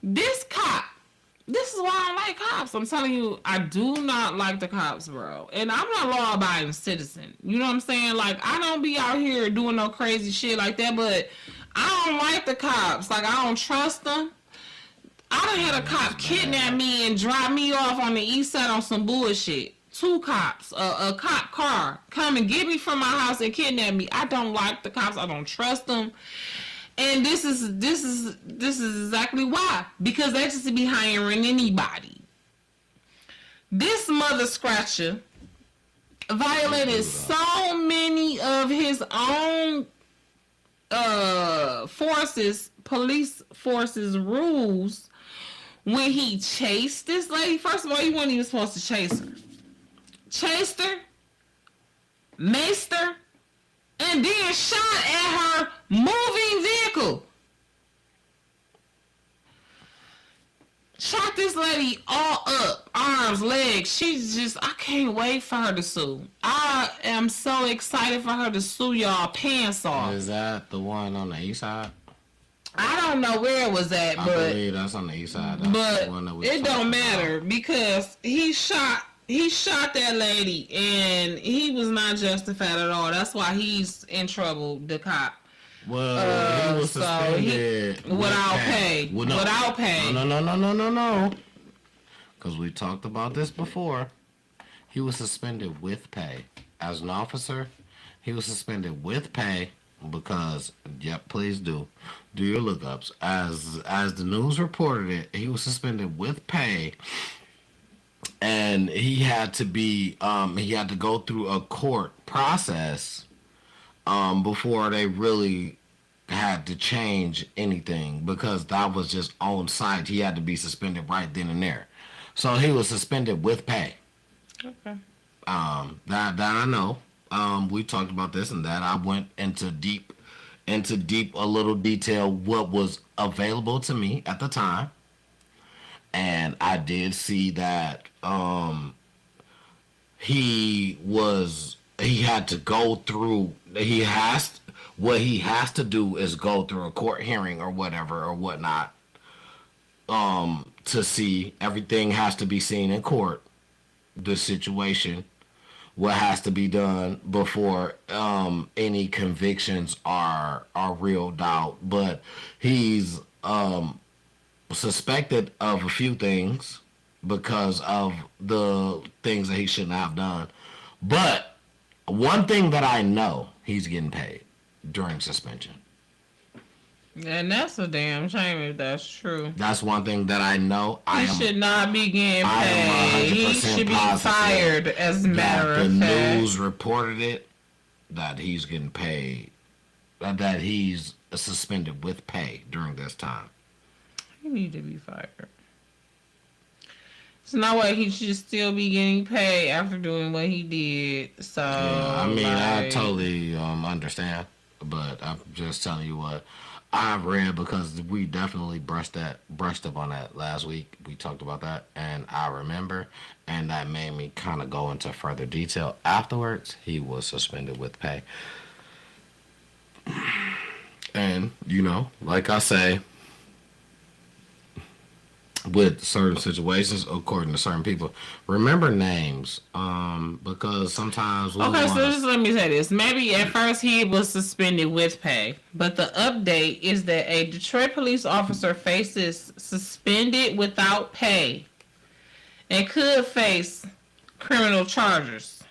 This cop, this is why I don't like cops. I'm telling you, I do not like the cops, bro. And I'm not a law-abiding citizen. You know what I'm saying? Like, I don't be out here doing no crazy shit like that, but I don't like the cops. Like, I don't trust them. I done had a cop kidnap me and drop me off on the east side on some bullshit. 2 cops, a cop car, come and get me from my house and kidnap me. I don't like the cops. I don't trust them. And this is exactly why. Because they just be hiring anybody. This mother scratcher violated so many of his own police forces rules when he chased this lady. First of all, he wasn't even supposed to chase her. Chased her, maced her, and then shot at her moving vehicle. Shot this lady all up, arms, legs. She's just, I can't wait for her to sue. I am so excited for her to sue y'all pants off. Is that the one on the east side? I don't know where it was at, I believe that's on the east side. That's but the one that it don't matter because he shot that lady and he was not justified at all. That's why he's in trouble, the cop. Well, he was suspended without pay. Well, no. Without pay. No. Because we talked about this before. He was suspended with pay. As an officer, he was suspended with pay because, yep, please do your lookups. As the news reported it, he was suspended with pay. And he had to go through a court process before they really had to change anything because that was just on site. He had to be suspended right then and there. So he was suspended with pay. Okay. That I know. We talked about this and that. I went into deep a little detail what was available to me at the time. And I did see that he had to go through, what he has to do is go through a court hearing or whatever or whatnot to see. Everything has to be seen in court, the situation, what has to be done before any convictions are reeled out. But he's suspected of a few things because of the things that he shouldn't have done. But one thing that I know, he's getting paid during suspension. And that's a damn shame if that's true. That's one thing that I know. He should not be getting paid. He should be fired, as a matter of fact. The news reported it, that he's getting paid, that he's suspended with pay during this time. He need to be fired. So no way he should still be getting paid after doing what he did. So Yeah, I mean, I like, totally understand, but I'm just telling you what I've read because we definitely brushed up on that last week. We talked about that, and I remember, and that made me kind of go into further detail. Afterwards, he was suspended with pay, and like I say, with certain situations, according to certain people, remember names, because sometimes we okay, want so to. just let me say this. Maybe at first he was suspended with pay, but the update is that a Detroit police officer faces suspended without pay and could face criminal charges.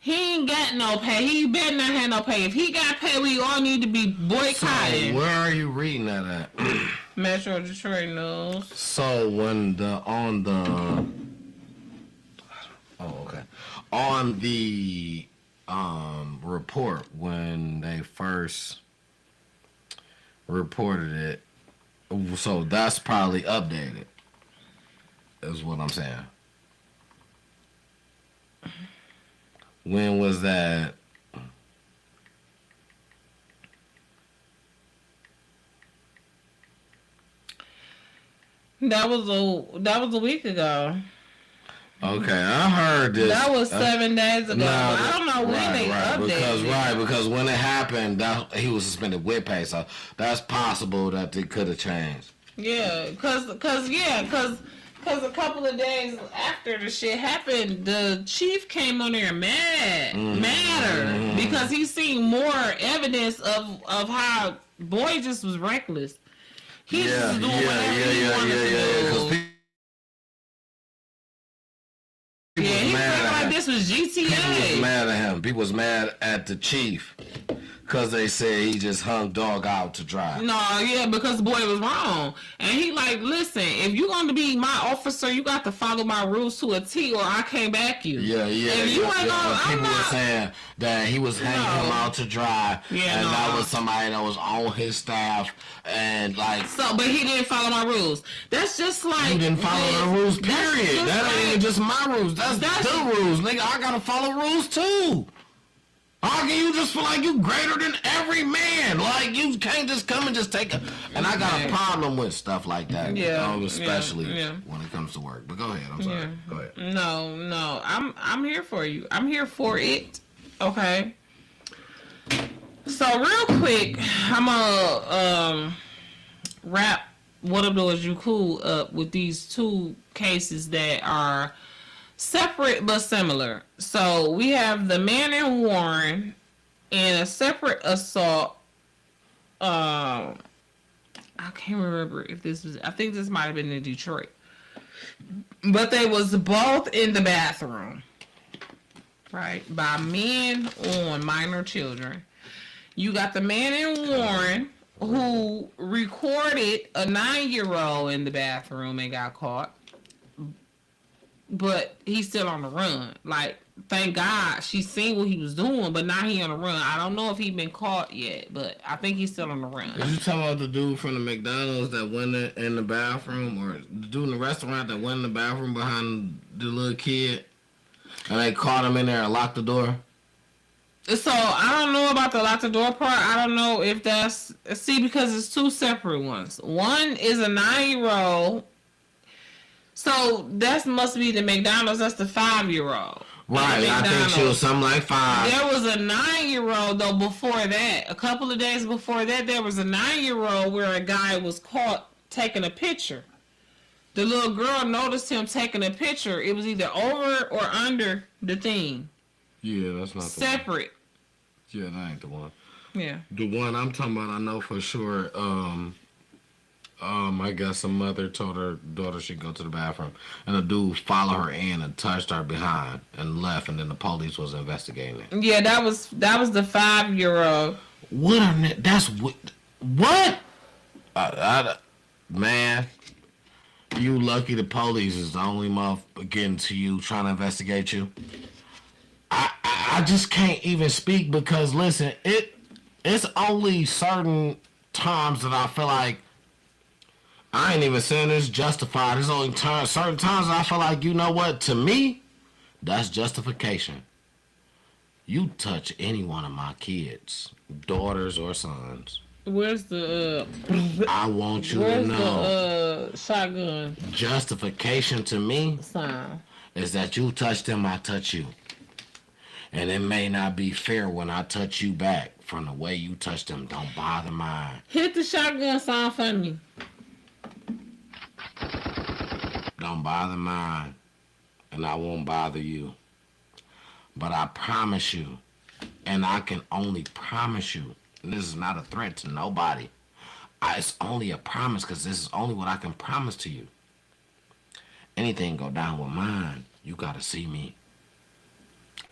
He ain't got no pay. He better not have no pay. If he got pay, we all need to be So boycotting. where are you reading that at? Metro Detroit News. So when on the report when they first reported it, so that's probably updated, is what I'm saying. When was that? That was a week ago. Okay, I heard this. That was 7 days ago. No, But I don't know when they updated. Because when it happened, that he was suspended with pay, so that's possible that it could have changed. Yeah, cause a couple of days after the shit happened, the chief came on there madder because he seen more evidence of how boy just was reckless. He just was doing whatever he wanted to do. Yeah, he felt like this was GTA. People was mad at him. People was mad at the chief because they said he just hung dog out to dry. No, yeah, because the boy was wrong. And he like, listen, if you're going to be my officer, you got to follow my rules to a T or I can't back you. Yeah. If you ain't gonna, people were saying that he was hanging him out to dry, and that was somebody that was on his staff, and like. So, but he didn't follow my rules. That's just like. You didn't follow the rules, period. That ain't even just my rules. That's the rules, nigga. I gotta follow rules too. How can you just feel like you greater than every man? Like, you can't just come and just take a... And I got a problem with stuff like that. Especially when it comes to work. But go ahead. I'm sorry. Go ahead. No. I'm here for you. I'm here for it. Okay? So, real quick, I'm gonna wrap What Up Though Is You Cool up with these two cases that are separate but similar. So we have the man in Warren and a separate assault. I can't remember if this was. I think this might have been in Detroit, but they was both in the bathroom, right, by men on minor children. You got the man in Warren who recorded a 9-year-old in the bathroom and got caught. But he's still on the run. Like, thank God she seen what he was doing, but now he on the run. I don't know if he been caught yet, but I think he's still on the run. Did you talking about the dude from the McDonald's that went in the bathroom, or the dude in the restaurant that went in the bathroom behind the little kid, and they caught him in there and locked the door? So I don't know about the lock the door part. I don't know if that's because it's two separate ones. One is a 9-year-old. So that must be the McDonald's. That's the 5-year-old. Right, I think she was something like 5. There was a 9-year-old though before that. A couple of days before that, there was a 9-year-old where a guy was caught taking a picture. The little girl noticed him taking a picture. It was either over or under the thing. Yeah, that's not separate. The one. Yeah, that ain't the one. Yeah. The one I'm talking about, I know for sure. I guess a mother told her daughter she'd go to the bathroom, and a dude followed her in and touched her behind and left, and then the police was investigating it. Yeah, that was the 5-year-old. That's what? Man, you lucky the police is the only motherfucker getting to you trying to investigate you. I just can't even speak because listen, it's only certain times that I feel like I ain't even saying it's justified. There's only certain times I feel like, you know what? To me, that's justification. You touch any one of my kids, daughters or sons. Where's the I want you to where's know. the shotgun Justification to me sound? is that you touch them, I touch you. And it may not be fair when I touch you back from the way you touch them. Don't bother mine. Hit the shotgun sound for me. Don't bother mine. And I won't bother you. But I promise you, and I can only promise you, and this is not a threat to nobody. It's only a promise because this is only what I can promise to you. Anything go down with mine, you gotta see me.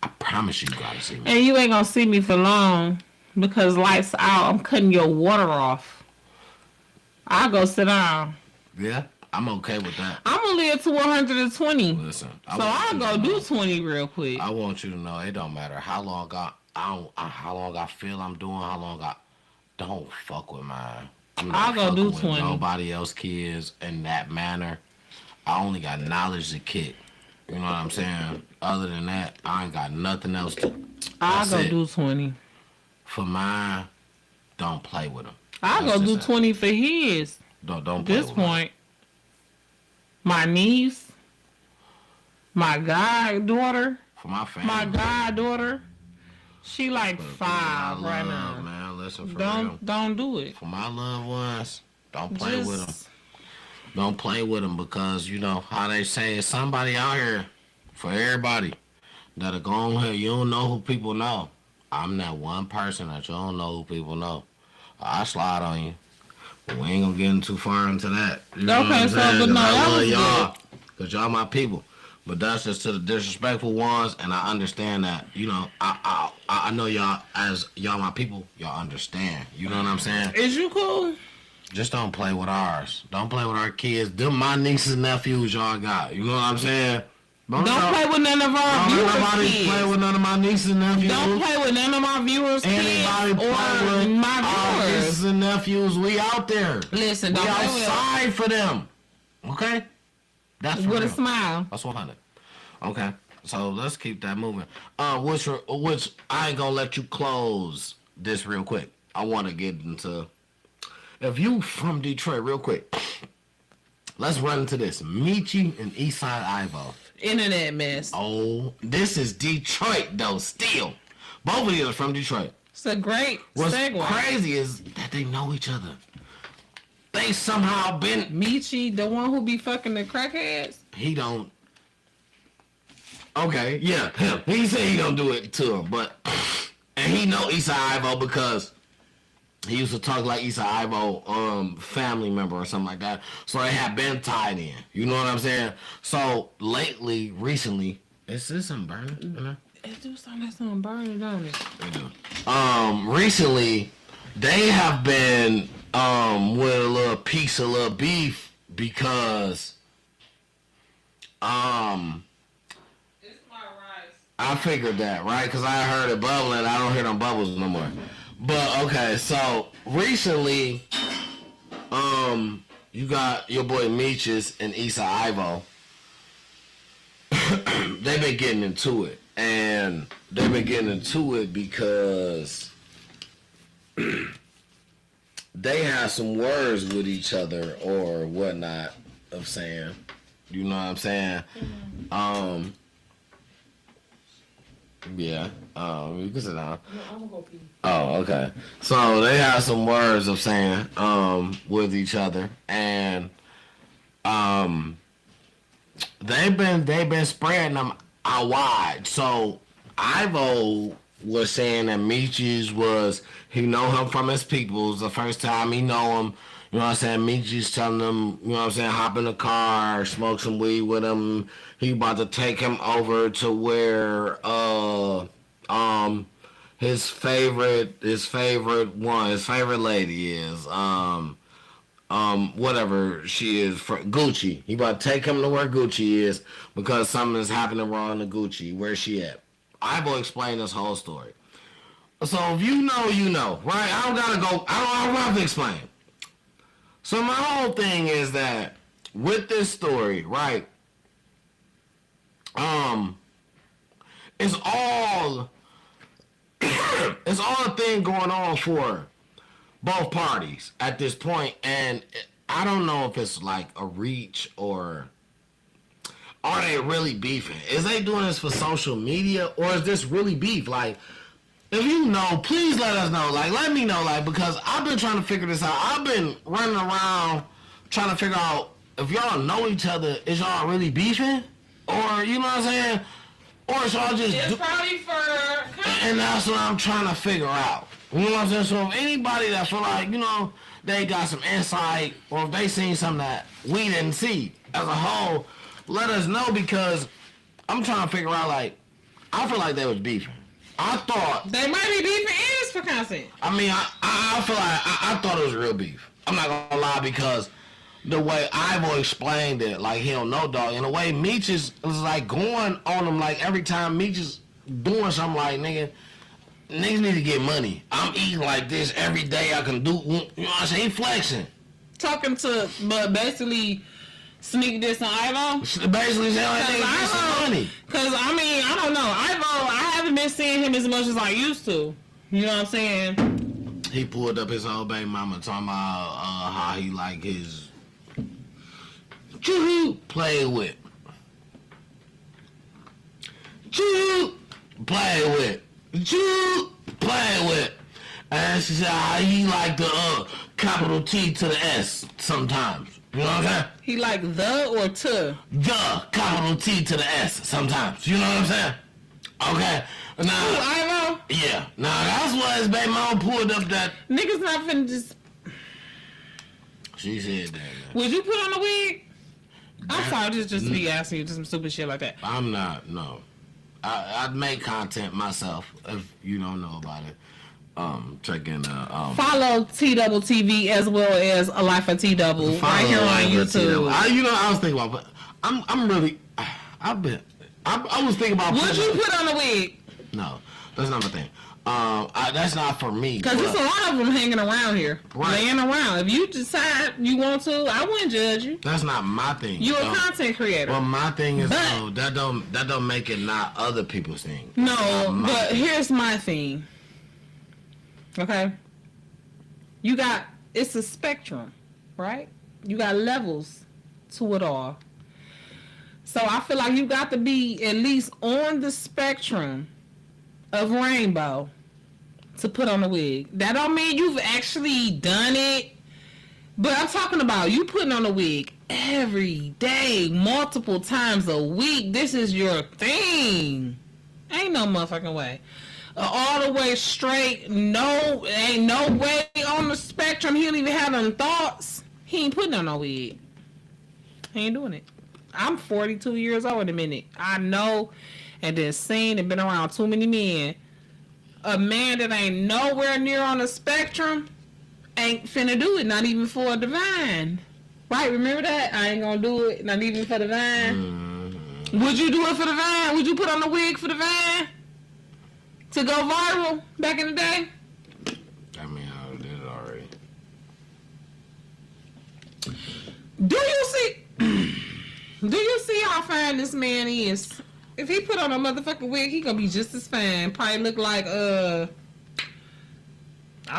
I promise you gotta see me. And you ain't gonna see me for long because lights out. I'm cutting your water off. I'll go sit down. Yeah, I'm okay with that. I'm gonna live to 120. Listen, So I'll go do 20 real quick. I want you to know it don't matter how long how long I feel I'm doing, how long I don't fuck with mine. I'm not I'll go do fucking with 20. nobody else kids in that manner. I only got knowledge to kick. You know what I'm saying? Other than that, I ain't got nothing else to. I'll That's go it. do 20. For mine, don't play with them. I'll go do 20 for his. Don't At play this with 'em. point, my niece, my goddaughter, For my family. my goddaughter, she like For 5 my right love, now. man. Listen, for real. Don't do it. For my loved ones, don't play with them. Just Don't play with them because, you know, how they say it's somebody out here for everybody that'll go on here. You don't know who people know. I'm that one person that you don't know who people know. I slide on you. But we ain't gonna get in too far into that. You know Okay, what I'm so, saying? but 'Cause no, I that love was y'all. Because y'all my people. But that's just to the disrespectful ones, and I understand that. You know, I know y'all, as y'all my people, y'all understand. You know what I'm saying? is you cool? Just don't play with ours. Don't play with our kids. Them my nieces and nephews y'all got. You know what I'm saying? Don't play with none of our Don't viewers' nobody kids. play with none of my nieces and nephews. Don't play with none of my viewers' Anybody kids play or with my our viewers. nieces and nephews, we out there. Listen, We don't play with outside for them. Okay? That's for with a real. smile. That's 100. Okay. So let's keep that moving. Which I ain't gonna let you close this real quick. I want to get into. If you from Detroit, real quick, let's run into this. Michi and Eastside Ivo. Internet mess. Oh, this is Detroit though. Still, both of you are from Detroit. It's a great What's segue. crazy is that they know each other. They somehow been. Michi, the one who be fucking the crackheads. He don't. Okay, yeah, him. He said he don't do it to him, but and he know Eastside Ivo because he used to talk like Eastside Ivo, family member or something like that. So they have been tied in. You know what I'm saying? So recently, is this some burning? You know? It do sound like something burning, don't it? They do. Recently, they have been with a little piece of little beef because It's my rice. I figured that, right? Because I heard it bubbling. I don't hear them bubbles no more. But okay, so recently, you got your boy Meeches and Issa Ivo. They've been getting into it, and they've been getting into it because they have some words with each other or whatnot of saying, you know what I'm saying? Yeah. You can sit down. I'm gonna go pee. Oh, okay. So they have some words of saying with each other, and they've been spreading them out wide. So Ivo was saying that Meeches he know him from his peoples. The first time he know him, you know what I'm saying? Meeches telling him, you know what I'm saying, hop in the car, smoke some weed with him. He about to take him over to where his favorite lady is whatever she is, for Gucci. He about to take him to where Gucci is because something is happening wrong to Gucci. Where's she at? Ivo explained this whole story. So if you know, you know, right? I don't have to explain. So my whole thing is that with this story, right? It's all it's all a thing going on for both parties at this point, and I don't know if it's like a reach or are they really beefing? Is they doing this for social media or is this really beef? Like, if you know, please let us know. Like, let me know. Like, because I've been trying to figure this out. I've been running around trying to figure out if y'all know each other, is y'all really beefing? Or, you know what I'm saying? Or is y'all just... It's probably for... And that's what I'm trying to figure out. You know what I'm saying? So if anybody that feel like, you know, they got some insight or if they seen something that we didn't see as a whole, let us know because I'm trying to figure out, like, I feel like they was beefing. I thought... They might be beefing and it's for content. I mean, I feel like I thought it was real beef. I'm not gonna lie because the way Ivo explained it, like he don't know dog, and the way Meech is like going on him, like every time Meech is doing something, like niggas need to get money. I'm eating like this every day. I can do, you know what I'm saying? He flexing. Talking to, but basically sneak this on Ivo. Basically saying like nigga get some money. Cause I mean, I don't know. Ivo, I haven't been seeing him as much as I used to. You know what I'm saying? He pulled up his old baby mama talking about how he like his play with. Play with. Play with. And she said how he like the capital T to the S sometimes. You know what I'm saying? He like the or to? The capital T to the S sometimes. You know what I'm saying? Okay. Now, Ivo? yeah. Now that's why his baby mama pulled up that. Niggas not finna just. She said that. Man. Would you put on a wig? I'm sorry, just to be asking you just some stupid shit like that. I'm not. No. I'd make content myself if you don't know about it. Check in. Follow T-Double TV as well as A Life of T-Double right here on YouTube. I was thinking about. I'm really. I was thinking about. Would you put on a wig? No, that's not my thing. That's not for me. Because there's a lot of them hanging around here, right. laying around. If you decide you want to, I wouldn't judge you. That's not my thing. You're a content creator. Well, my thing is that don't make it not other people's thing. No, but here's my thing. Okay, it's a spectrum, right? You got levels to it all. So I feel like you got to be at least on the spectrum of rainbow to put on a wig. That don't mean you've actually done it, but I'm talking about you putting on a wig every day, multiple times a week. This is your thing. Ain't no motherfucking way. All the way straight, no, ain't no way on the spectrum. He don't even have them thoughts. He ain't putting on no wig. He ain't doing it. I'm 42 years old in a minute. I know and then seen and been around too many men. A man that ain't nowhere near on the spectrum ain't finna do it, not even for a divine. Right, remember that? I ain't gonna do it, not even for the vine. Mm-hmm. Would you do it for the vine? Would you put on the wig for the vine? To go viral back in the day? I mean, I did it already. Do you see how fine this man is? If he put on a motherfucking wig, he gonna be just as fine. Probably look like I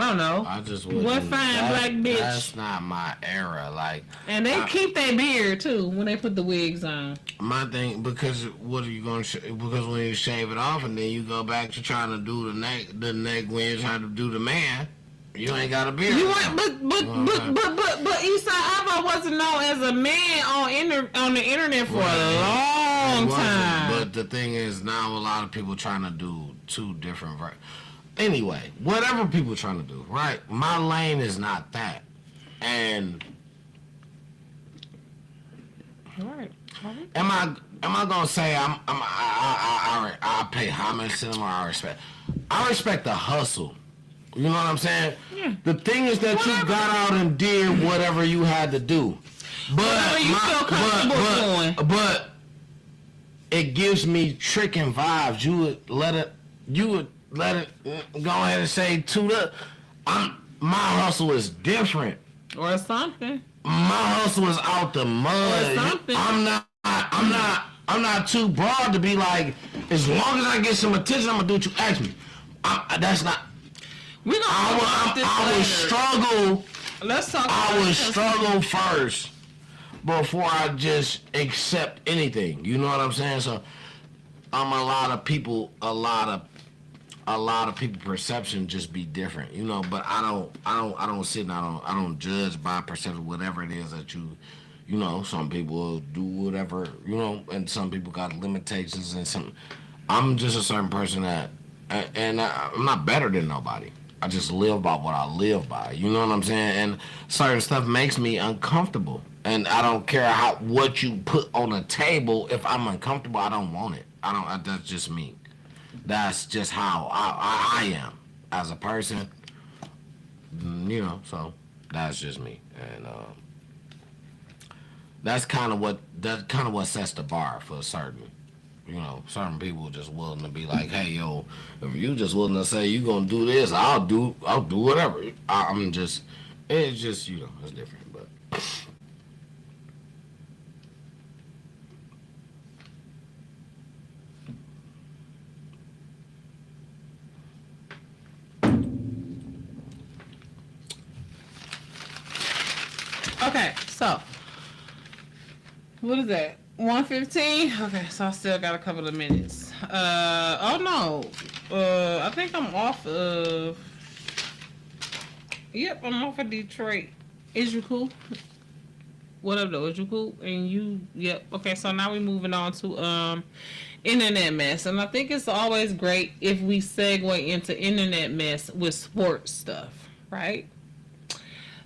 don't know. I just wouldn't. What fine black bitch? That's not my era. Like, and they keep their beard too when they put the wigs on. My thing, because what are you gonna? Because when you shave it off and then you go back to trying to do the neck when you're trying to do the man, you ain't got a beard. You ain't, but Issa Ivo wasn't known as a man on the internet for a long time. But the thing is, now a lot of people trying to do two different. Anyway, whatever people trying to do, right? My lane is not that, and right. Am I gonna say I pay homage to them or I respect the hustle. You know what I'm saying? Yeah. The thing is that you got out and did whatever you had to do, but it gives me tricking vibes. You would let it go ahead and say my hustle is different Or something. My hustle is out the mud. Or something. I'm not too broad to be like, as long as I get some attention, I'm gonna do what you ask me. That's not. We gonna talk about this I would later. struggle. Let's talk. I about would this. struggle first before I just accept anything. You know what I'm saying? So, a lot of people perception just be different, you know. But I don't sit and I don't judge by perception, whatever it is that you know. Some people do whatever, you know, and some people got limitations and some. I'm just a certain person that, and I'm not better than nobody. I just live by what I live by. You know what I'm saying? And certain stuff makes me uncomfortable. And I don't care what you put on the table. If I'm uncomfortable, I don't want it. That's just me. That's just how I am as a person. You know, so that's just me. And that's kind of what sets the bar for certain people just willing to be like, hey, yo, if you just willing to say you gonna do this, I'll do whatever. It's just, it's different, but. Okay, so what is that? 1:15. Okay, so I still got a couple of minutes. Oh no. I think I'm off of. Yep, I'm off of Detroit. Is you cool? What up though? Is you cool? And you? Yep. Okay, so now we're moving on to internet mess, and I think it's always great if we segue into internet mess with sports stuff, right?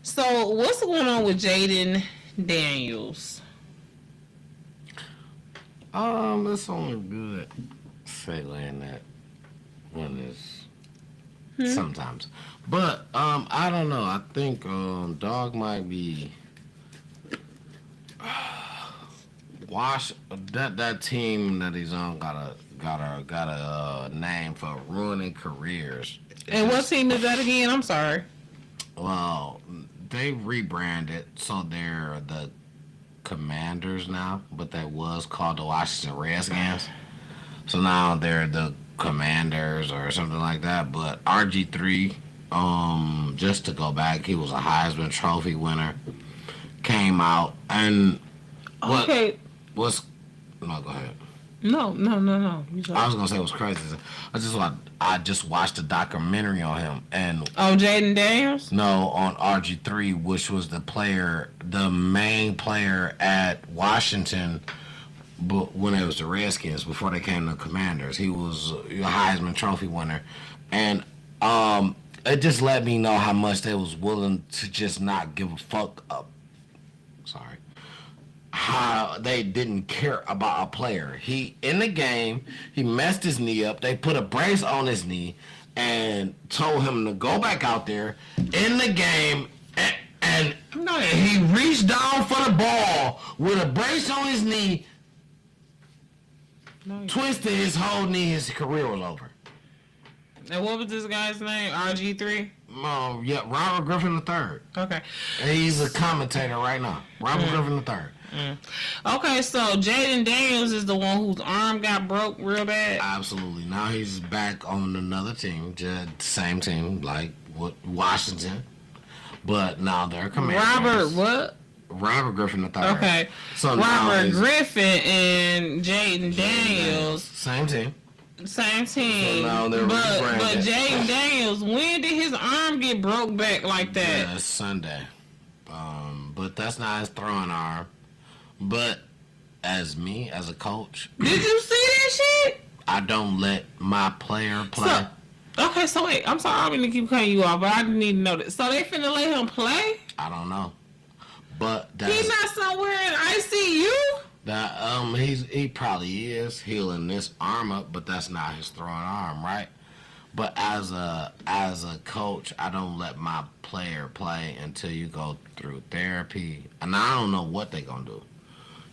So what's going on with Jaden Daniels? It's only good saying that when it's sometimes, but I don't know. I think Dog might be that team that he's on got a name for ruining careers. And what team is that again? I'm sorry. Well, they rebranded, so they're the Commanders now, but that was called the Washington Redskins. So now they're the Commanders or something like that. But RG3, just to go back, he was a Heisman Trophy winner. Came out and Okay. no, go ahead. No. I was gonna say it was crazy. I just watched a documentary on him and Oh, Jaden Daniels? no on RG3, which was the main player at Washington, but when it was the Redskins before they came to the Commanders, he was a Heisman Trophy winner, and it just let me know how much they was willing to just not give a fuck up. Sorry. How they didn't care about a player. He in the game, he messed his knee up. They put a brace on his knee and told him to go back out there in the game and he reached down for the ball with a brace on his knee, twisted his whole knee, his career was over. And what was this guy's name? RG3? Yeah, Robert Griffin III. Okay. He's a commentator right now. Robert Griffin III. Okay, so Jaden Daniels is the one whose arm got broke real bad. Absolutely. Now he's back on another team, same team like Washington, but now they're Commanders. Robert what? Robert Griffin III. Okay. So Robert Griffin and Jaden Daniels. Same team. Same team. So now they're but rebranded. Jaden Daniels, when did his arm get broke back like that? Yeah, Sunday. But that's not his throwing arm. But as a coach, Did you see that shit? I don't let my player play. So wait, I'm sorry, I'm gonna keep cutting you off, but I need to know this. So they finna let him play? I don't know. But He's not somewhere in ICU? that he probably is healing this arm up, but that's not his throwing arm, right? But as a coach, I don't let my player play until you go through therapy. And I don't know what they're gonna do.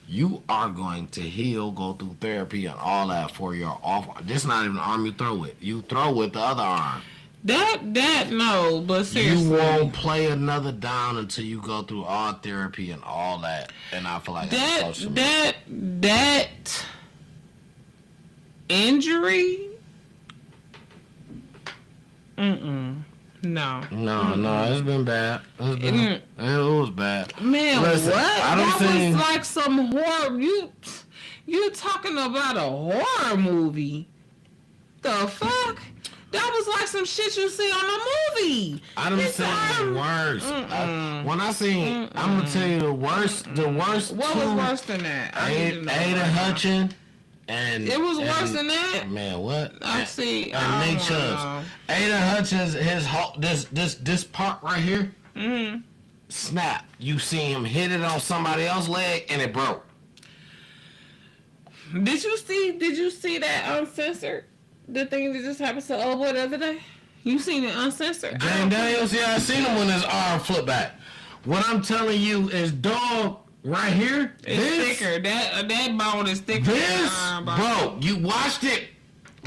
You are going to heal, go through therapy and all that for your off. This is not even the arm you throw with. You throw with the other arm. That no, but seriously, You won't play another down until you go through all therapy and all that. And I feel like that's close to me. that injury. No. No, it's been bad. It was bad. Man, Listen, what? I don't That think was like some horror. You talking about a horror movie? The fuck? That was like some shit you see on a movie. I done seen the worst. When I seen, I'm gonna tell you the worst. What was worse than that? I need to know Ada right now. Hutchins and It was worse than that. Man, what? I see. And Nate I Chubbs. Ada Hutchins, his whole this part right here, snap. You see him hit it on somebody else's leg and it broke. Did you see that uncensored? The thing that just happened to old boy the other day? You seen it uncensored? James Daniels, yeah, I seen him when his arm flipped back. What I'm telling you is, dog, right here, It's thicker. That bone is thicker. This, bro, you watched it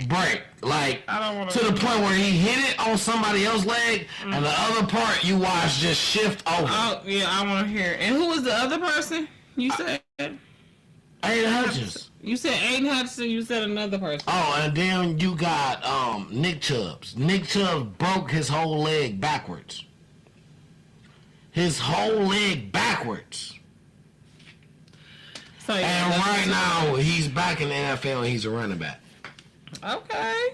break. Like, I don't wanna to the point where he hit it on somebody else's leg, and the other part you watched just shift over. Oh, yeah, I want to hear. And who was the other person? You said? Ada Hutchins. You said Aiden Hudson. You said another person. Oh, and then you got Nick Chubbs. Nick Chubbs broke his whole leg backwards. His whole leg backwards. So, yeah, And right now, he's back in the NFL and he's a running back. Okay.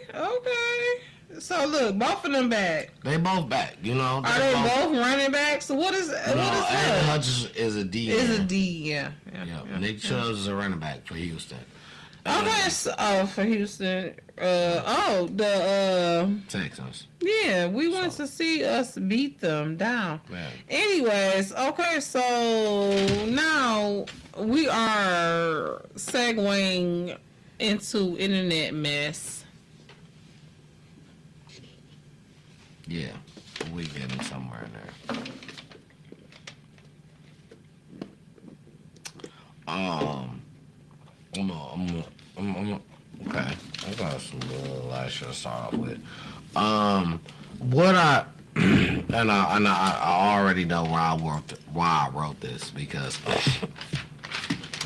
So look, both of them back. They both back, you know. Are they both running backs? So what is No, what is Ada that? Hutchins is a D. Is a D, yeah. Nick Chubbs is a running back for Houston. Okay, so for Houston. Texans. Yeah, we went to see us beat them down. Man. Anyways, okay, so now we are segueing into internet mess. Yeah, we getting somewhere in there. Okay. I got some little I should start off with. What I and I already know why I wrote this because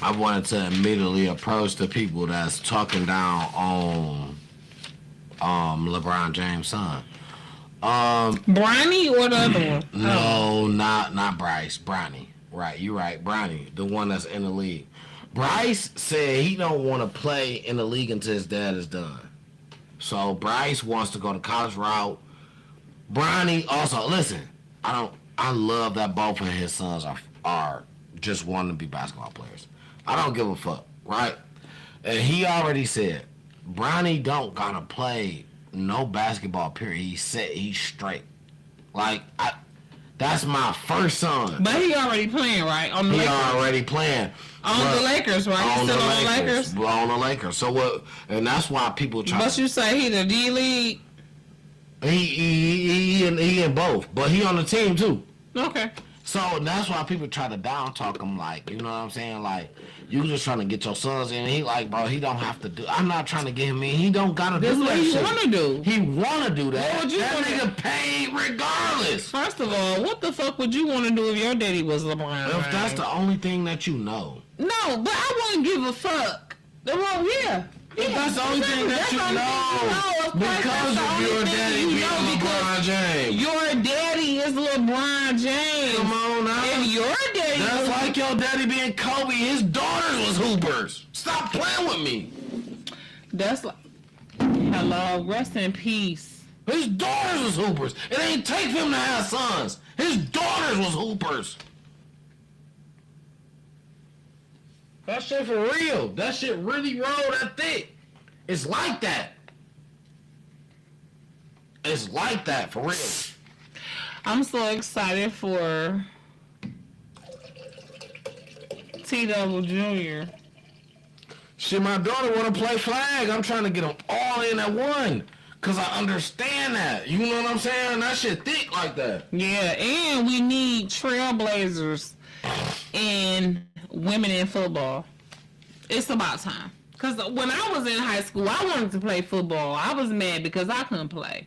I wanted to immediately approach the people that's talking down on LeBron James' son. Bronny or the other one? No, not Bryce. Bronny. Right, you're right. Bronny, the one that's in the league. Bryce said he don't want to play in the league until his dad is done. So Bryce wants to go the college route. Bronny also, listen, I love that both of his sons are just wanting to be basketball players. I don't give a fuck, right? And he already said, Bronny don't gotta play no basketball, period. He said he's straight. Like, that's my first son. But he already playing, right? On the He Lakers. already playing. On the Lakers, right? He's still on the Lakers? On the Lakers. So what? And that's why people try. But you say he the D League? He in both, but he on the team too. Okay. So that's why people try to down talk him, like, you know what I'm saying? Like, you just trying to get your sons in. He like, bro, he don't have to do. I'm not trying to get him in. He don't gotta That's do what that he shit. wanna do. He wanna do that. What would you That wanna- nigga paid regardless. First of all, what the fuck would you want to do if your daddy was LeBron? If that's the only thing that you know. No, but I wouldn't give a fuck. Well, yeah. If that's the only thing that you know, because of your daddy being LeBron James. Your daddy is LeBron James. Come on now. If your daddy That's like your daddy being Kobe. His daughters was hoopers. Stop playing with me. That's like, hello, rest in peace. His daughters was hoopers. It ain't take him to have sons. His daughters was hoopers. That shit for real. That shit really rolled that thick. It's like that. It's like that for real. I'm so excited for T-Double Jr. Shit, my daughter want to play flag. I'm trying to get them all in at one. Because I understand that. You know what I'm saying? That shit thick like that. Yeah, and we need trailblazers and women in football. It's about time. Because when I was in high school, I wanted to play football. I was mad because I couldn't play.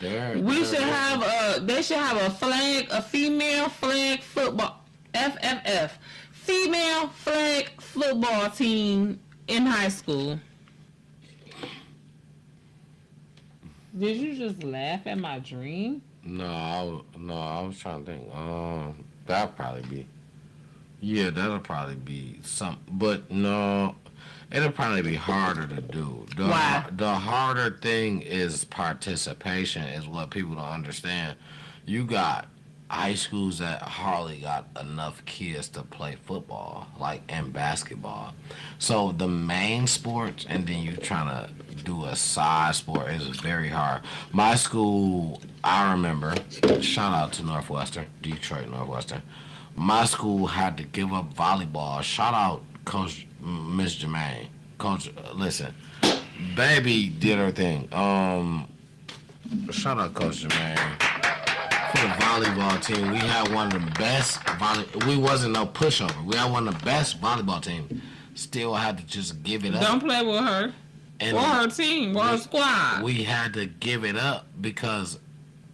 We should have they should have a flag, a female flag football, FFF, female flag football team in high school. Did you just laugh at my dream? No, I was trying to think. That'll probably be. Yeah, that'll probably be something. But no, it'll probably be harder to do. Why? The harder thing is participation, is what people don't understand. You got high schools that hardly got enough kids to play football, like, and basketball. So the main sports, and then you trying to do a side sport is very hard. My school, I remember, shout out to Northwestern, Detroit Northwestern. My school had to give up volleyball. Shout out Coach Miss Jermaine. Coach, listen, baby did her thing. Shout out Coach Jermaine. For the volleyball team, we had one of the best we wasn't no pushover. We had one of the best volleyball teams. Still had to just give it up. Don't play with her. And or her team, or her squad. We had to give it up because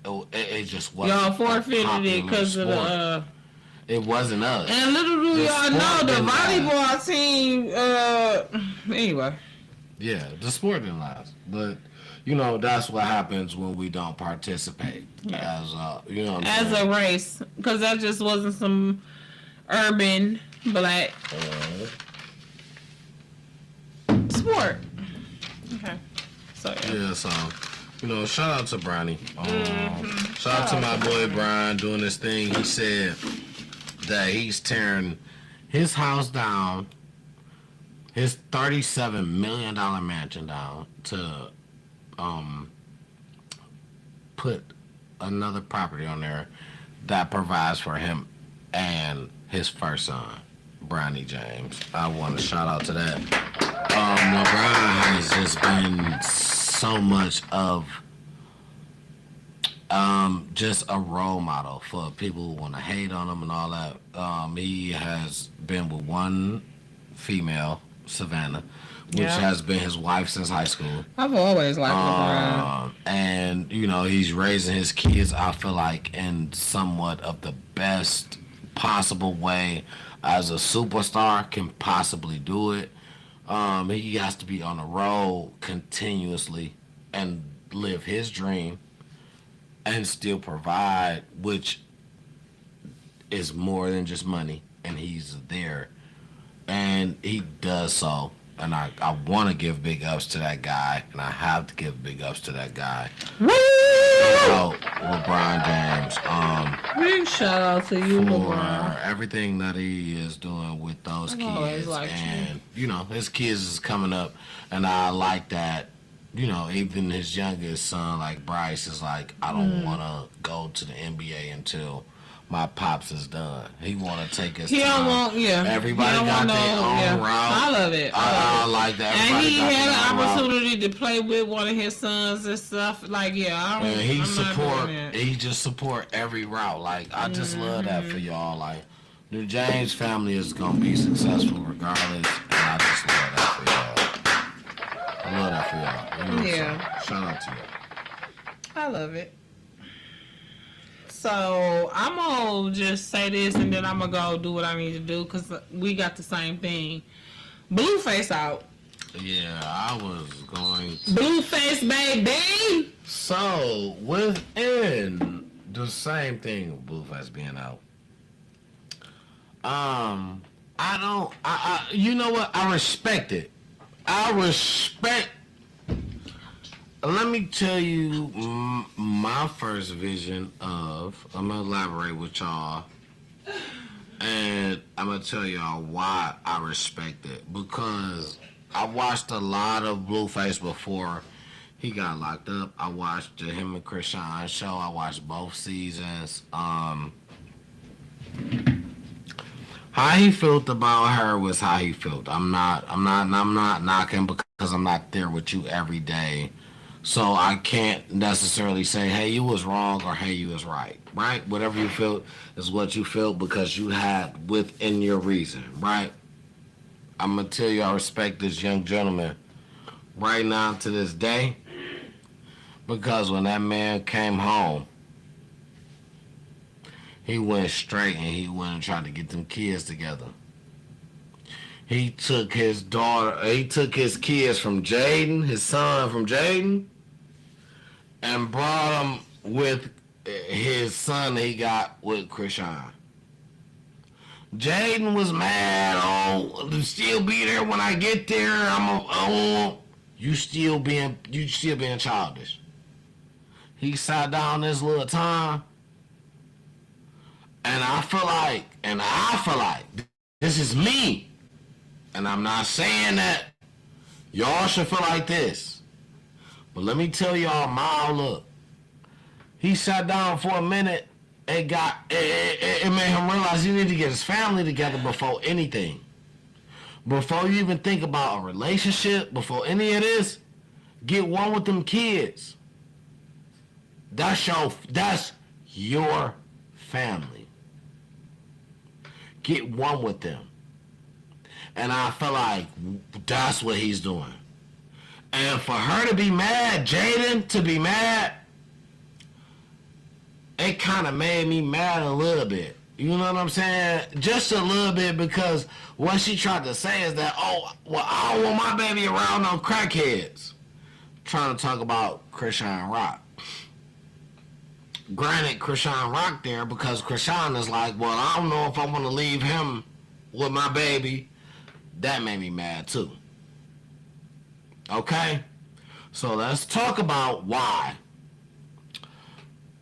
it just wasn't. Y'all forfeited it because of the. It wasn't us. And little do y'all know, the volleyball team. Anyway. Yeah, the sport didn't last, but you know that's what happens when we don't participate as you know. As a race, because that just wasn't some urban black sport. Okay. So yeah, so you know, shout out to Bronny. Shout out to my boy Brian doing this thing. He said that he's tearing his house down, his $37 million mansion down to put another property on there that provides for him and his first son, Bronny James. I want to shout out to that. LeBron has just been so much of just a role model for people who want to hate on him and all that. He has been with one female, Savannah, which has been his wife since high school. I've always liked LeBron. And, you know, he's raising his kids, I feel like, in somewhat of the best possible way as a superstar can possibly do it. He has to be on the road continuously and live his dream and still provide, which is more than just money, and he's there. And he does so. And I want to give big ups to that guy, and I have to give big ups to that guy. Woo! LeBron James. Big shout out to you, for LeBron. everything that he is doing with those kids. And, you know, his kids is coming up, and I like that. You know, even his youngest son, like Bryce, is like, I don't want to go to the NBA until my pops is done. He want to take his time. Don't want, Everybody got their own route. I love it. I like that. And he had an opportunity route to play with one of his sons and stuff. Like, and he just support every route. Like, I just love that for y'all. Like, the James family is gonna be successful regardless, and I just love that for y'all. I love that for y'all. You know, so shout out to you. I love it. So I'm gonna just say this, and then I'm gonna go do what I need to do because we got the same thing. Blueface out. Yeah, I was going to. Blueface, baby. So within the same thing with Blueface being out, you know what? I respect it. Let me tell you my first vision of, I'm going to elaborate with y'all, and I'm going to tell y'all why I respect it. Because I watched a lot of Blueface before he got locked up. I watched him and Krishan show. I watched both seasons. How he felt about her was how he felt. I'm not knocking because I'm not there with you every day. So I can't necessarily say, hey, you was wrong or hey, you was right, right? Whatever you felt is what you felt because you had within your reason, right? I'm going to tell you I respect this young gentleman right now to this day Because when that man came home, he went straight and he went and tried to get them kids together. He took his kids from Jaden, his son from Jaden, and brought them with his son he got with Krishan. Jaden was mad. Oh, to still be there when I get there. You still being childish. He sat down this little time, and I feel like this is me, and I'm not saying that y'all should feel like this, but let me tell y'all my outlook. He sat down for a minute. It made him realize he need to get his family together before anything. Before you even think about a relationship, before any of this, get one with them kids. That's your family. Get one with them. And I feel like that's what he's doing. And for her to be mad, Jaden to be mad, it kind of made me mad a little bit. You know what I'm saying? Just a little bit, because what she tried to say is that, oh, well, I don't want my baby around no crackheads. Trying to talk about Krishan Rock. Granted, Krishan Rock there because Krishan is like, well, I don't know if I want to leave him with my baby. That made me mad too. Okay? So let's talk about why.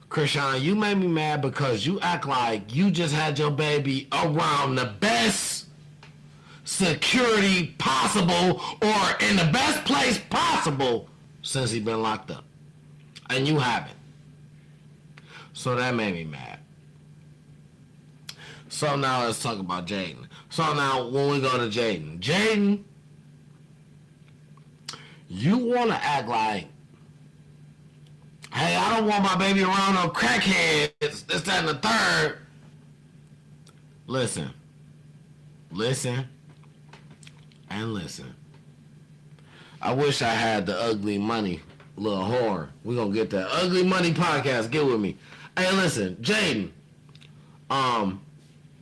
Krishan, you made me mad because you act like you just had your baby around the best security possible or in the best place possible since he been locked up. And you haven't. So that made me mad. So now let's talk about Jaden. So now when we go to Jaden, you want to act like, hey, I don't want my baby around no crackheads, this, that, and the third. Listen, and listen. I wish I had the ugly money, little whore. We're going to get that ugly money podcast. Get with me. Hey, listen, Jaden,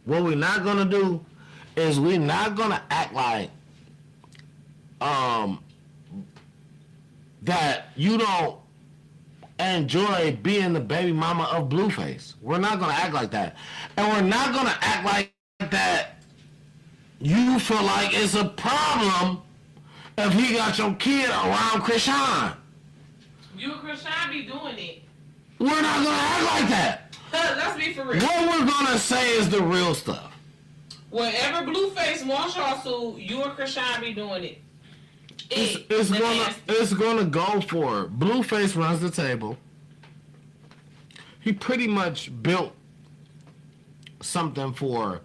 what we're not going to do is we're not going to act like that you don't enjoy being the baby mama of Blueface. We're not going to act like that. And we're not going to act like that you feel like it's a problem if he got your kid around Krishan. You and Krishan be doing it. We're not going to act like that. Let's be for real. What we're going to say is the real stuff. Whenever Blueface wants y'all to, you and Krishan be doing it. It's gonna go for it. Blueface runs the table. He pretty much built something for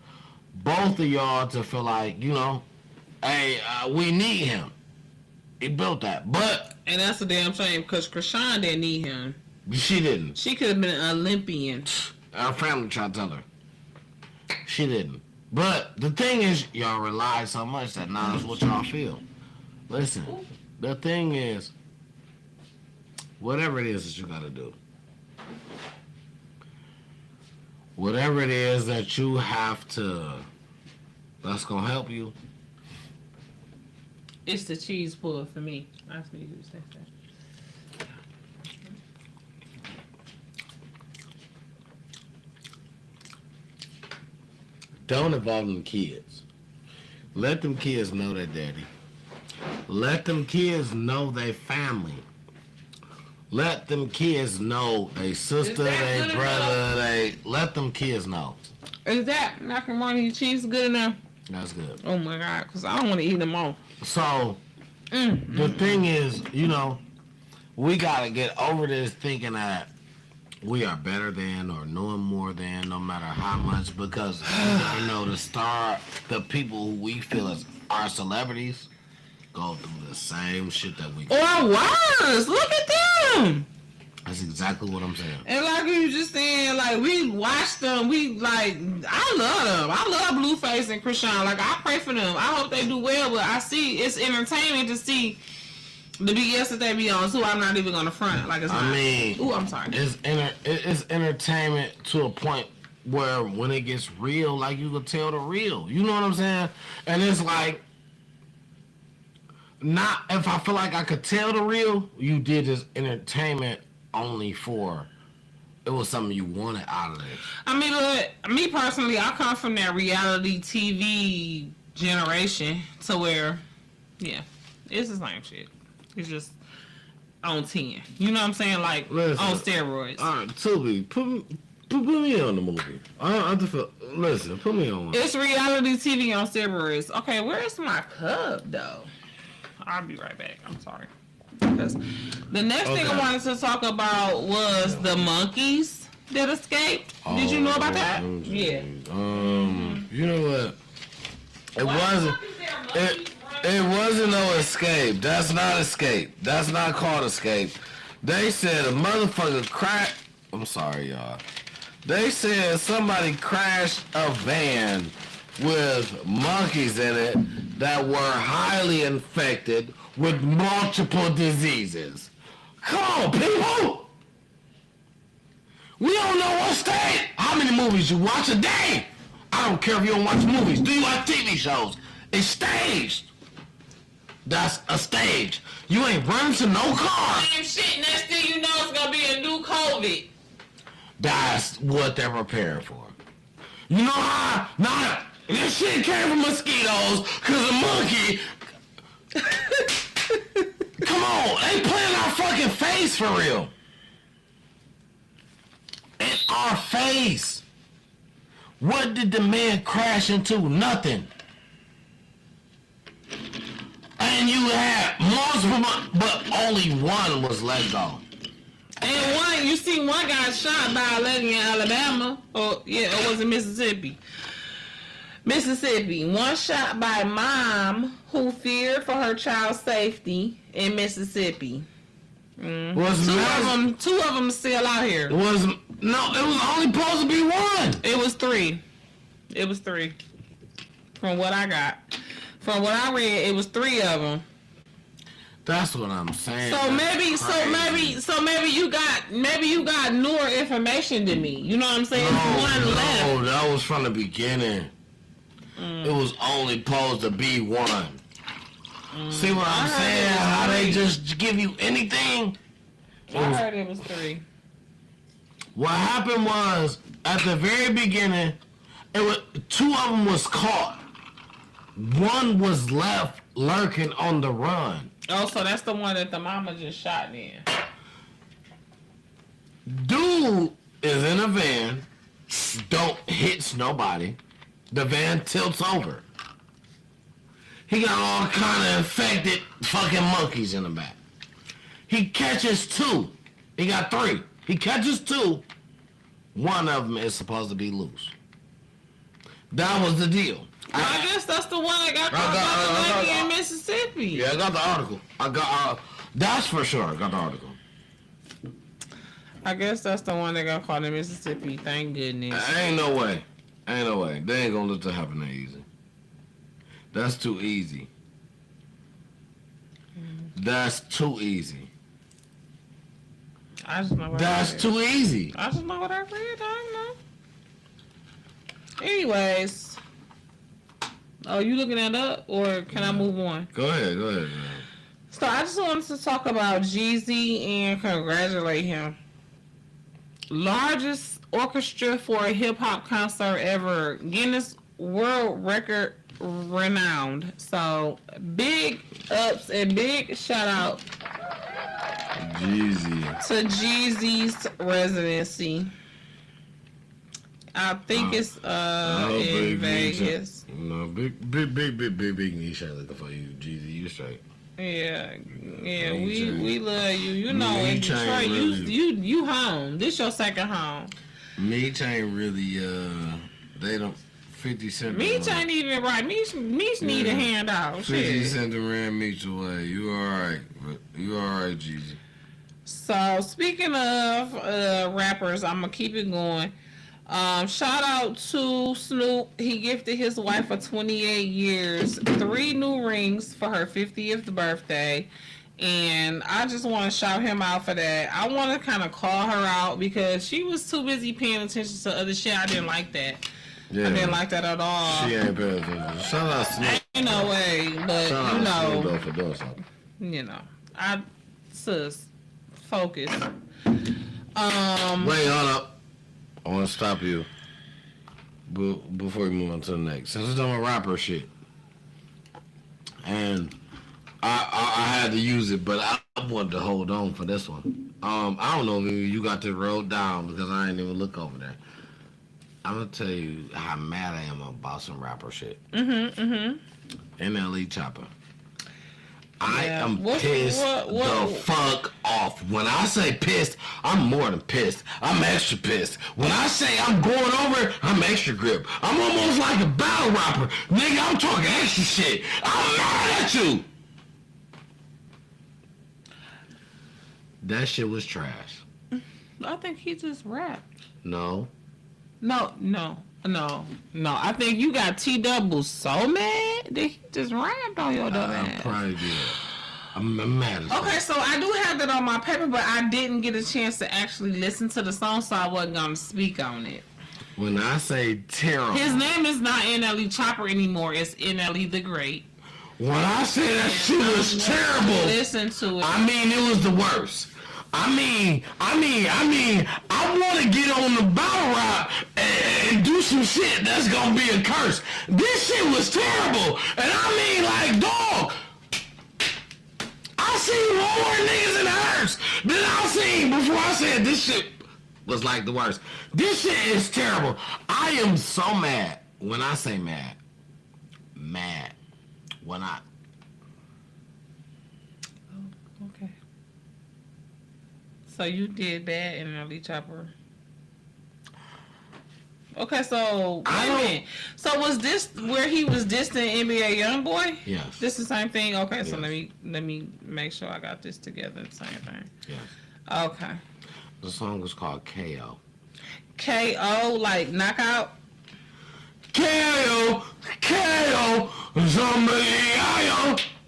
both of y'all to feel like, you know, hey, we need him. He built that, and that's a damn shame because Krishan didn't need him. She didn't. She could have been an Olympian. Our family tried to tell her. She didn't. But the thing is, y'all rely so much that now that's what y'all feel. Listen, the thing is, whatever it is that you gotta do, whatever it is that you have to, that's gonna help you. It's the cheese pull for me. I need you to say that. Don't involve them kids. Let them kids know their daddy. Let them kids know their family. Let them kids know their sister, their brother, let them kids know. Is that macaroni and cheese good enough? That's good. Oh my God, because I don't want to eat them all. So, the thing is, you know, we got to get over this thinking that we are better than or knowing more than, no matter how much, because, you know, the people who we feel as our celebrities go through the same shit that we go through. Or worse, look at them. That's exactly what I'm saying. And like you just saying, like, we watch them, I love them. I love Blueface and Krishan. Like, I pray for them. I hope they do well, but I see, it's entertaining to see The BS that they be on too, I'm not even gonna front like it's not. I mean, ooh, I'm sorry. It's entertainment to a point where when it gets real, like you could tell the real. You know what I'm saying? And it's like, not if I feel like I could tell the real, you did this entertainment only for. It was something you wanted out of it. I mean, look, me personally, I come from that reality TV generation to where, yeah, it's the same shit. It's just on 10. You know what I'm saying? Like, Listen, on steroids. All right, Tubi, put me on the movie. I just feel, listen, put me on. It's reality TV on steroids. Okay, where's my cup, though? I'll be right back. I'm sorry. Because the next thing I wanted to talk about was the monkeys that escaped. Did you know about that? Yeah. You know what? It wasn't no escape. That's not escape. That's not called escape. They said a motherfucker crashed. I'm sorry, y'all. They said somebody crashed a van with monkeys in it that were highly infected with multiple diseases. Come on, people! We don't know what state. How many movies you watch a day? I don't care if you don't watch movies. Do you watch TV shows? It's staged. That's a stage. You ain't running to no car. Same shit. Next thing you know, it's gonna be a new COVID. That's what they're preparing for. You know how? Nah, this shit came from mosquitoes because a monkey. Come on, they playing our fucking face for real. In our face. What did the man crash into? Nothing. And you had multiple, but only one was let go. And one, you see one got shot by a lady in Alabama. Or, yeah, it was in Mississippi. One shot by mom who feared for her child's safety in Mississippi. Two of them still out here. It was only supposed to be one. It was three. From what I got. From what I read, it was 3 of them. That's what I'm saying. So maybe you got newer information than me. You know what I'm saying? One left. No, that was from the beginning. It was only supposed to be one. See what I'm saying? How they just give you anything? I heard it was 3. What happened was, at the very beginning, 2 of them was caught. One was left lurking on the run. Oh, so that's the one that the mama just shot in. Dude is in a van, hits nobody. The van tilts over. He got all kind of infected fucking monkeys in the back. He catches 2. He got 3. He catches 2. One of them is supposed to be loose. That was the deal. Well, I guess that's the one that got caught by the lady in Mississippi. Yeah, I got the article. That's for sure. I got the article. I guess that's the one that got caught in Mississippi. Thank goodness. Ain't no way. They ain't gonna let that happen that easy. That's too easy. That's too easy. I just know what That's too easy. I just know what I read. I don't know. Anyways. Oh, you looking that up, or can I move on? Go ahead. So I just wanted to talk about Jeezy and congratulate him. Largest orchestra for a hip-hop concert ever. Guinness World Record renowned. So big ups and big shout out Jeezy. to Jeezy's residency. I think it's in Vegas. No, big knee shot like the fuck you, Jeezy. You straight. Yeah, we love you. You know, in Detroit, you home. This your second home. Meech ain't really they don't 50 Cent. Meech ain't even right. Meech need a handout. 50 Shit. Cent ran Meech away. You alright, Jeezy. So speaking of rappers, I'm gonna keep it going. Shout out to Snoop. He gifted his wife of 28 years 3 new rings for her 50th birthday. And I just want to shout him out for that. I want to kind of call her out because she was too busy paying attention to other shit. I didn't like that. Yeah. I didn't like that at all. She ain't paying attention. Shout out Snoop. Ain't no way, but Shout you out Snoop know, though for doing something. you know, sis, focus. Wait, hold up. I want to stop you before we move on to the next. Since it's done with rapper shit, and I had to use it, but I wanted to hold on for this one. I don't know if you got this rolled down because I ain't even look over there. I'm gonna tell you how mad I am about some rapper shit. NLE Chopper. I Yeah. am What- pissed what- the fuck off. When I say pissed, I'm more than pissed. I'm extra pissed. When I say I'm going over, I'm extra grip. I'm almost like a battle rapper. Nigga, I'm talking extra shit. I'm mad at you. That shit was trash. I think he just rapped. No. No. I think you got T-Double so mad that he just rapped on your dumb I ass. probably did. I'm mad as Okay, fuck. so I do have that on my paper, but I didn't get a chance to actually listen to the song, so I wasn't gonna speak on it. When I say terrible. His name is not NLE Chopper anymore. It's NLE the Great. When I say that shit was terrible. Listen to it. I mean, it was the worst. I want to get on the battle rap and do some shit that's gonna be a curse. This shit was terrible, and I mean, like, dog, I seen more niggas in the hearse than I seen before I said this shit was like the worst. This shit is terrible. I am so mad. When I say mad, when I. Okay. So you did that in NLE Chopper. Okay, so I wait a minute. So was this where he was dissing NBA YoungBoy? Yes. This the same thing. Okay, so Yes. let me make sure I got this together. The same thing. Yes. Okay. The song was called KO. KO like knockout. KO, somebody,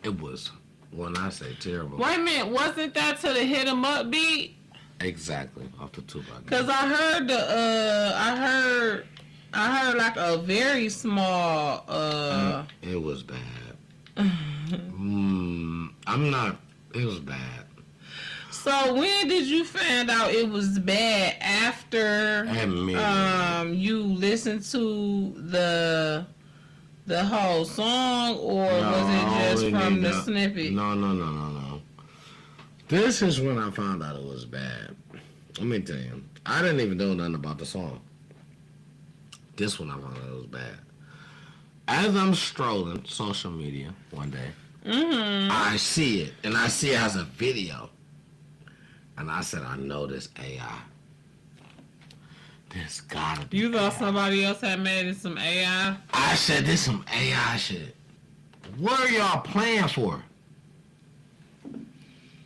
it was, when I say terrible. Wait a minute, wasn't that to the Hit 'Em Up beat? Exactly, off the Tupac. Cause I heard I heard like a very small It was bad. It was bad. So when did you find out it was bad? After you listened to the whole song, or was it just from the snippet? No. This is when I found out it was bad. Let me tell you, I didn't even know nothing about the song. This one I found out it was bad. As I'm strolling social media one day, I see it, and I see it as a video. And I said, I know this AI. This gotta be You thought AI. somebody else had made it some AI? I said, this some AI shit. What are y'all playing for?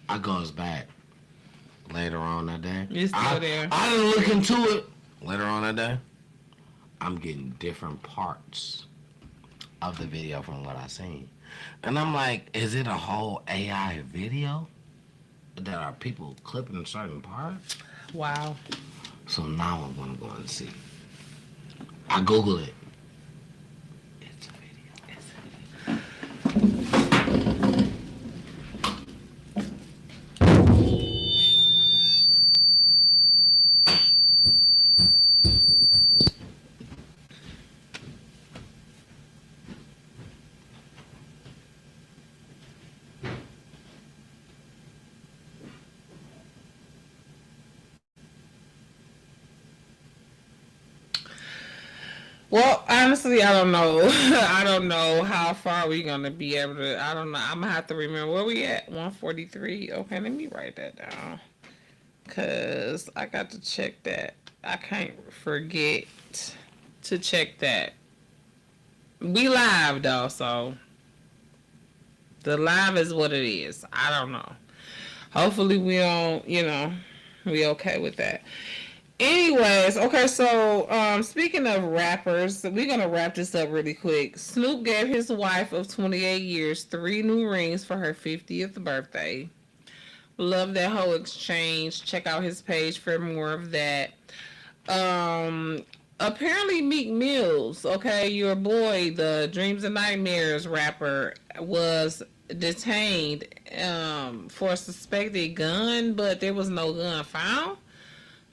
I goes back later on that day. It's still there. I didn't look into it. Later on that day, I'm getting different parts of the video from what I seen. And I'm like, is it a whole AI video? That are people clipping certain parts? Wow. So now I'm gonna go and see. I Google it. It's a video. Well, honestly, I don't know. I don't know how far we gonna be able to. I don't know. I'm gonna have to remember where we at. 143. Okay, let me write that down. Cause I got to check that. I can't forget to check that. We live though, so the live is what it is. I don't know. Hopefully we don't. We okay with that. Anyways, okay, so speaking of rappers, we're gonna wrap this up really quick. Snoop gave his wife of 28 years 3 new rings for her 50th birthday. Love that whole exchange. Check out his page for more of that. Apparently Meek Mills, okay, your boy, the Dreams and Nightmares rapper, was detained for a suspected gun, but there was no gun found.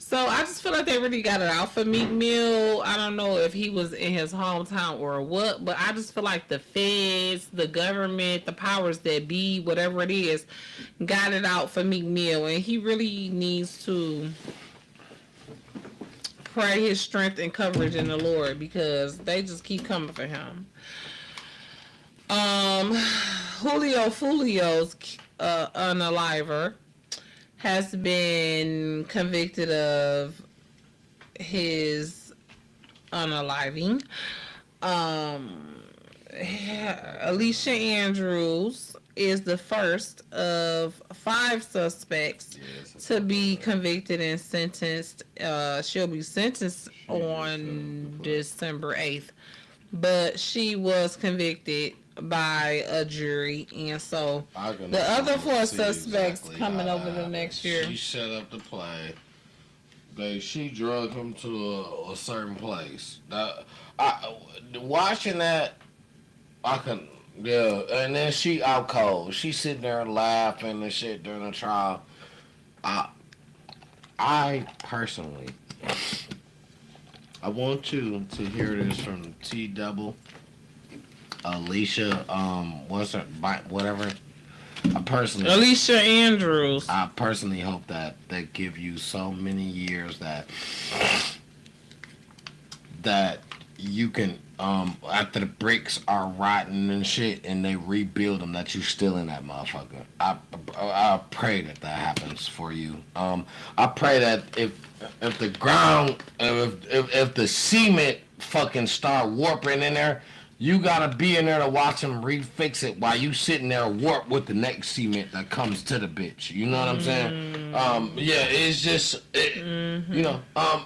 So I just feel like they really got it out for Meek Mill. I don't know if he was in his hometown or what, but I just feel like the feds, the government, the powers that be, whatever it is, got it out for Meek Mill, and he really needs to pray his strength and coverage in the Lord because they just keep coming for him. Julio Fulio's unaliver has been convicted of his unaliving. Alicia Andrews is the first of 5 suspects to be convicted and sentenced. She'll be sentenced on December 8th, but she was convicted by a jury, and so the other 4 suspects exactly coming how over that the happened. next year. She set up the play. She drug him to a certain place. Watching that, yeah. And then she out cold. She sitting there laughing and shit during the trial. I personally, I want you to hear this from T Double. Alicia, what's her, whatever. Alicia Andrews. I personally hope that they give you so many years that you can, after the bricks are rotten and shit, and they rebuild them, that you still in that motherfucker. I pray that happens for you. I pray that if the ground, if the cement fucking start warping in there, you gotta be in there to watch them refix it while you sitting there warp with the next cement that comes to the bitch. You know what I'm saying? Yeah, it's just, you know,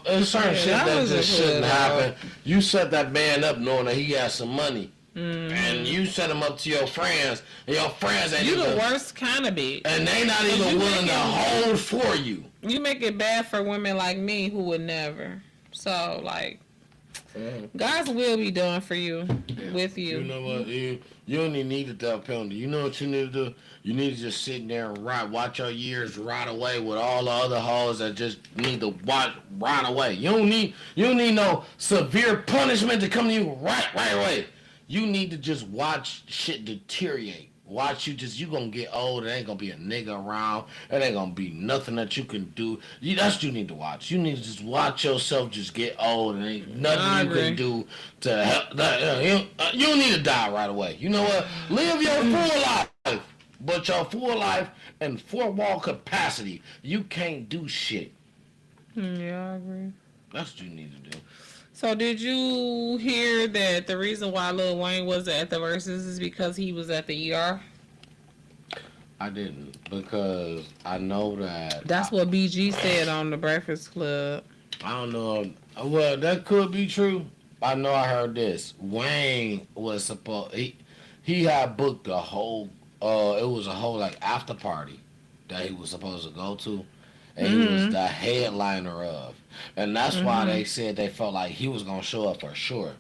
it's certain shit that just shouldn't happen. You set that man up knowing that he has some money. And you set him up to your friends, and your friends ain't You even, the worst kind of bitch. and they not even willing to hold for you. You make it bad for women like me who would never. So, like, God's will be done for you, with you. You know what? You don't even need the death penalty. You know what you need to do? You need to just sit there and watch your years rot away with all the other hoes that just need to rot away. You don't need no severe punishment to come to you right away. You need to just watch shit deteriorate. Watch you gonna get old. It ain't gonna be a nigga around. It ain't gonna be nothing that you can do. That's what you need to watch. You need to just watch yourself just get old, and ain't nothing you can do to help. You don't need to die right away. You know what? Live your full life, but your full life and 4-wall capacity. You can't do shit. Yeah, I agree. That's what you need to do. So did you hear that the reason why Lil Wayne was at the Versus is because he was at the ER? I didn't, because I know that. That's what BG said on the Breakfast Club. I don't know. Well, that could be true. I know I heard this. Wayne was supposed. He had booked a whole. It was a whole like after party that he was supposed to go to, and he was the headliner of. And that's why they said they felt like he was gonna show up for sure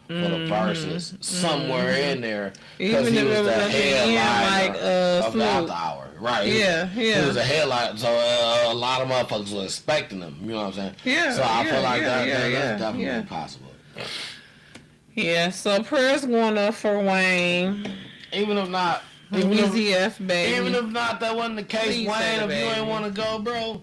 for the Versus somewhere in there, because he was the headliner of the after hour, right? Yeah. He was a headliner, so a lot of motherfuckers were expecting him. You know what I'm saying? Yeah. So I feel like that's yeah, definitely possible. Yeah. So prayers going up for Wayne. Even if not, Easy F, baby. even if not, that wasn't the case. Please say Wayne, the if you baby. ain't want to go, bro,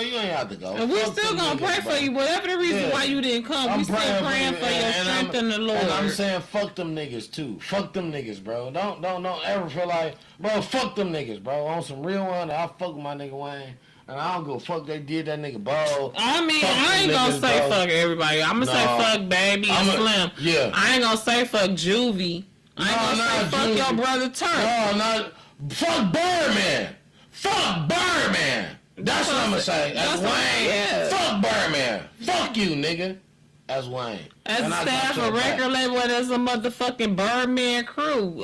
you ain't have to go. And we're Fuck still them gonna pray niggas, for bro. you. Whatever the reason why you didn't come, we still praying for your strength in the Lord. And I'm saying fuck them niggas too. Fuck them niggas, bro. Don't ever feel like, bro, fuck them niggas, bro. On some real one, I fuck with my nigga Wayne. And I don't go fuck they did that nigga bro. I mean, Fuck I ain't them gonna niggas, say bro. fuck everybody. I'm gonna say fuck Baby and Slim. Yeah. I ain't gonna say fuck Juvie. I ain't gonna say fuck Juvie. your brother Turk. No, not fuck Birdman. Fuck Birdman. That's what I'm gonna say. That's Wayne. Yeah. Fuck Birdman. Fuck you, nigga. That's Wayne. As And I staff got a your back. record label, there's a motherfucking Birdman crew.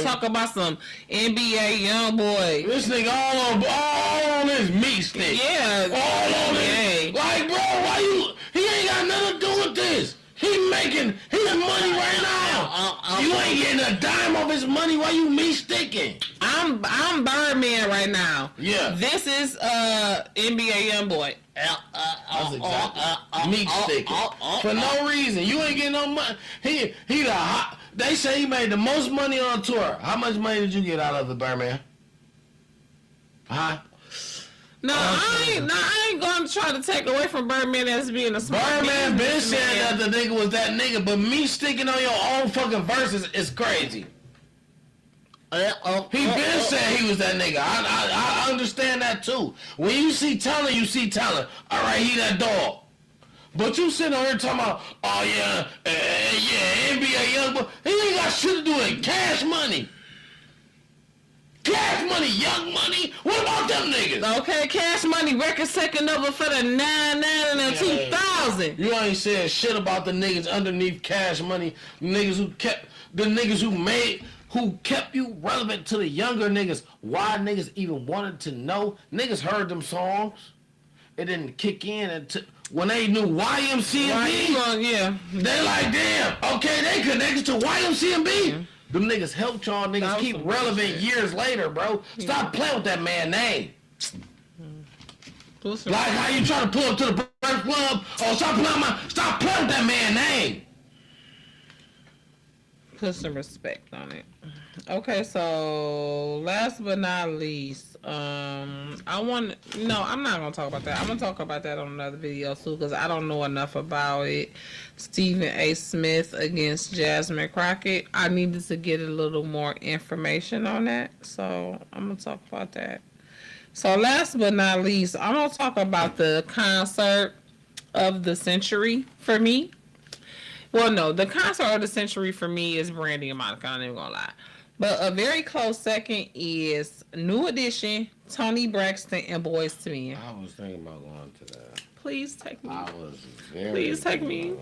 Talk about some NBA young boy. This nigga all on his meat stick. Yeah. All on Yeah. it. Like, bro, why you? He ain't got nothing to do with this. He making his money right now. You ain't getting a dime off his money. Why you meat sticking? I'm Birdman right now. Yeah. This is NBA young boy. That's exactly meat sticking for no reason. You ain't getting no money. He the hot. They say he made the most money on tour. How much money did you get out of the Birdman? Huh? No, I ain't gonna try to take away from Birdman as being a smart Birdman been businessman. saying that the nigga was that nigga, but me sticking on your own fucking verses is crazy. He been saying he was that nigga. I understand that too. When you see talent, you see talent. All right, he that dog. But you sitting on here talking about, oh yeah, NBA young boy. He ain't got shit to do with Cash Money. Cash Money, Young Money. What about them niggas? Okay, Cash Money record second over for the 99 and the 2000. You ain't saying shit about the niggas underneath Cash Money. Niggas who kept you relevant to the younger niggas. Why niggas even wanted to know? Niggas heard them songs. It didn't kick in until when they knew YMCMB. Yeah. They like, damn, okay, they connected to YMCMB. Them niggas helped y'all niggas That was keep some relevant bullshit. years later, bro. Stop playing with that man name. Like how you try to pull up to the Breakfast Club. Oh, stop playing with that man name. Put some respect on it. Okay, so last but not least, I'm not gonna talk about that. I'm gonna talk about that on another video too, because I don't know enough about it. Stephen A. Smith against Jasmine Crockett. I needed to get a little more information on that, so I'm gonna talk about that. So last but not least, I'm gonna talk about the concert of the century for me. Well, no, the concert of the century for me is Brandy and Monica. I'm not even gonna lie. But a very close second is New Edition, Tony Braxton, and Boys to Men. I was thinking about going to that. Please take me. I was very. Please take me.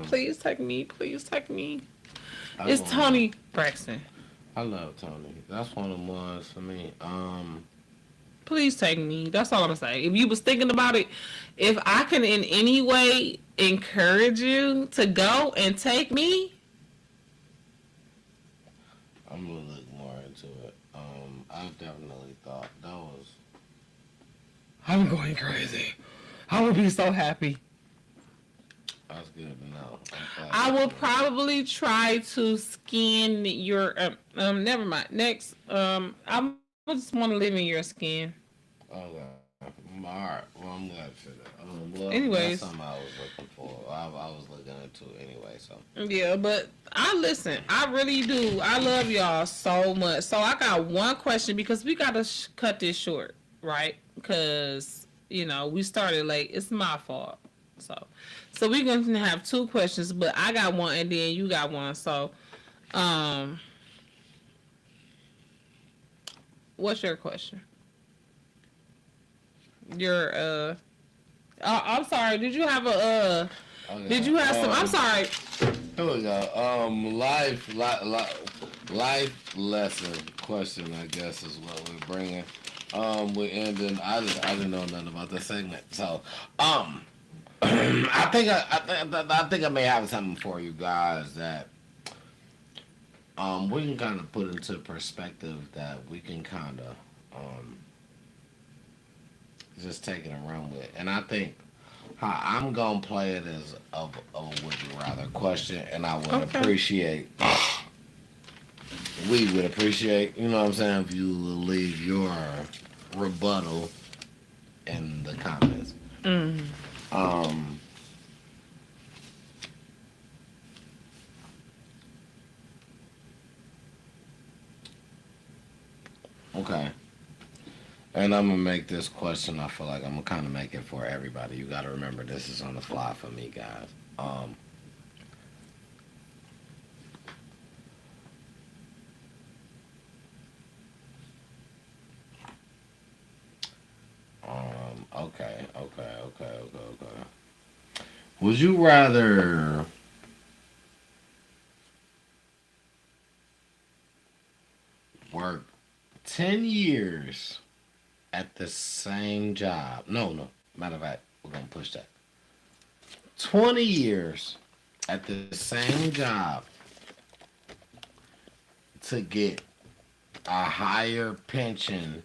Please take me. Please take me. It's Tony Braxton. I love Tony. That's one of the ones for me. Please take me. That's all I'm saying. If you was thinking about it, if I can in any way encourage you to go and take me, I'm gonna look more into it. I've definitely thought that was. I'm going crazy. I would be so happy. That's good to know. I will probably try to skin your. Never mind. Next, I just want to live in your skin. Okay. Alright. Well, I'm glad for that. Well, Anyways. that's something I was looking for. I was looking into it anyway. So. Yeah, but I listen. I really do. I love y'all so much. So I got one question because we gotta cut this short, right? Because we started late. It's my fault. So we're gonna have two questions, but I got one and then you got one. So, what's your question? I'm sorry. Did you have a Okay. Did you have some? I'm sorry. Here we go. Life lesson question, I guess, is what we're bringing. We ended. I didn't know nothing about this segment, so I think I may have something for you guys that we can kind of put into perspective that we can kind of just take it and run with, and I think. I'm gonna play it as a would you rather question, and I would appreciate. We would appreciate, you know what I'm saying, if you will leave your rebuttal in the comments. Okay. And I'm gonna make this question. I feel like I'm gonna kind of make it for everybody. You gotta remember, this is on the fly for me, guys. Would you rather work 10 years at the same job? No. Matter of fact, we're going to push that. 20 years at the same job to get a higher pension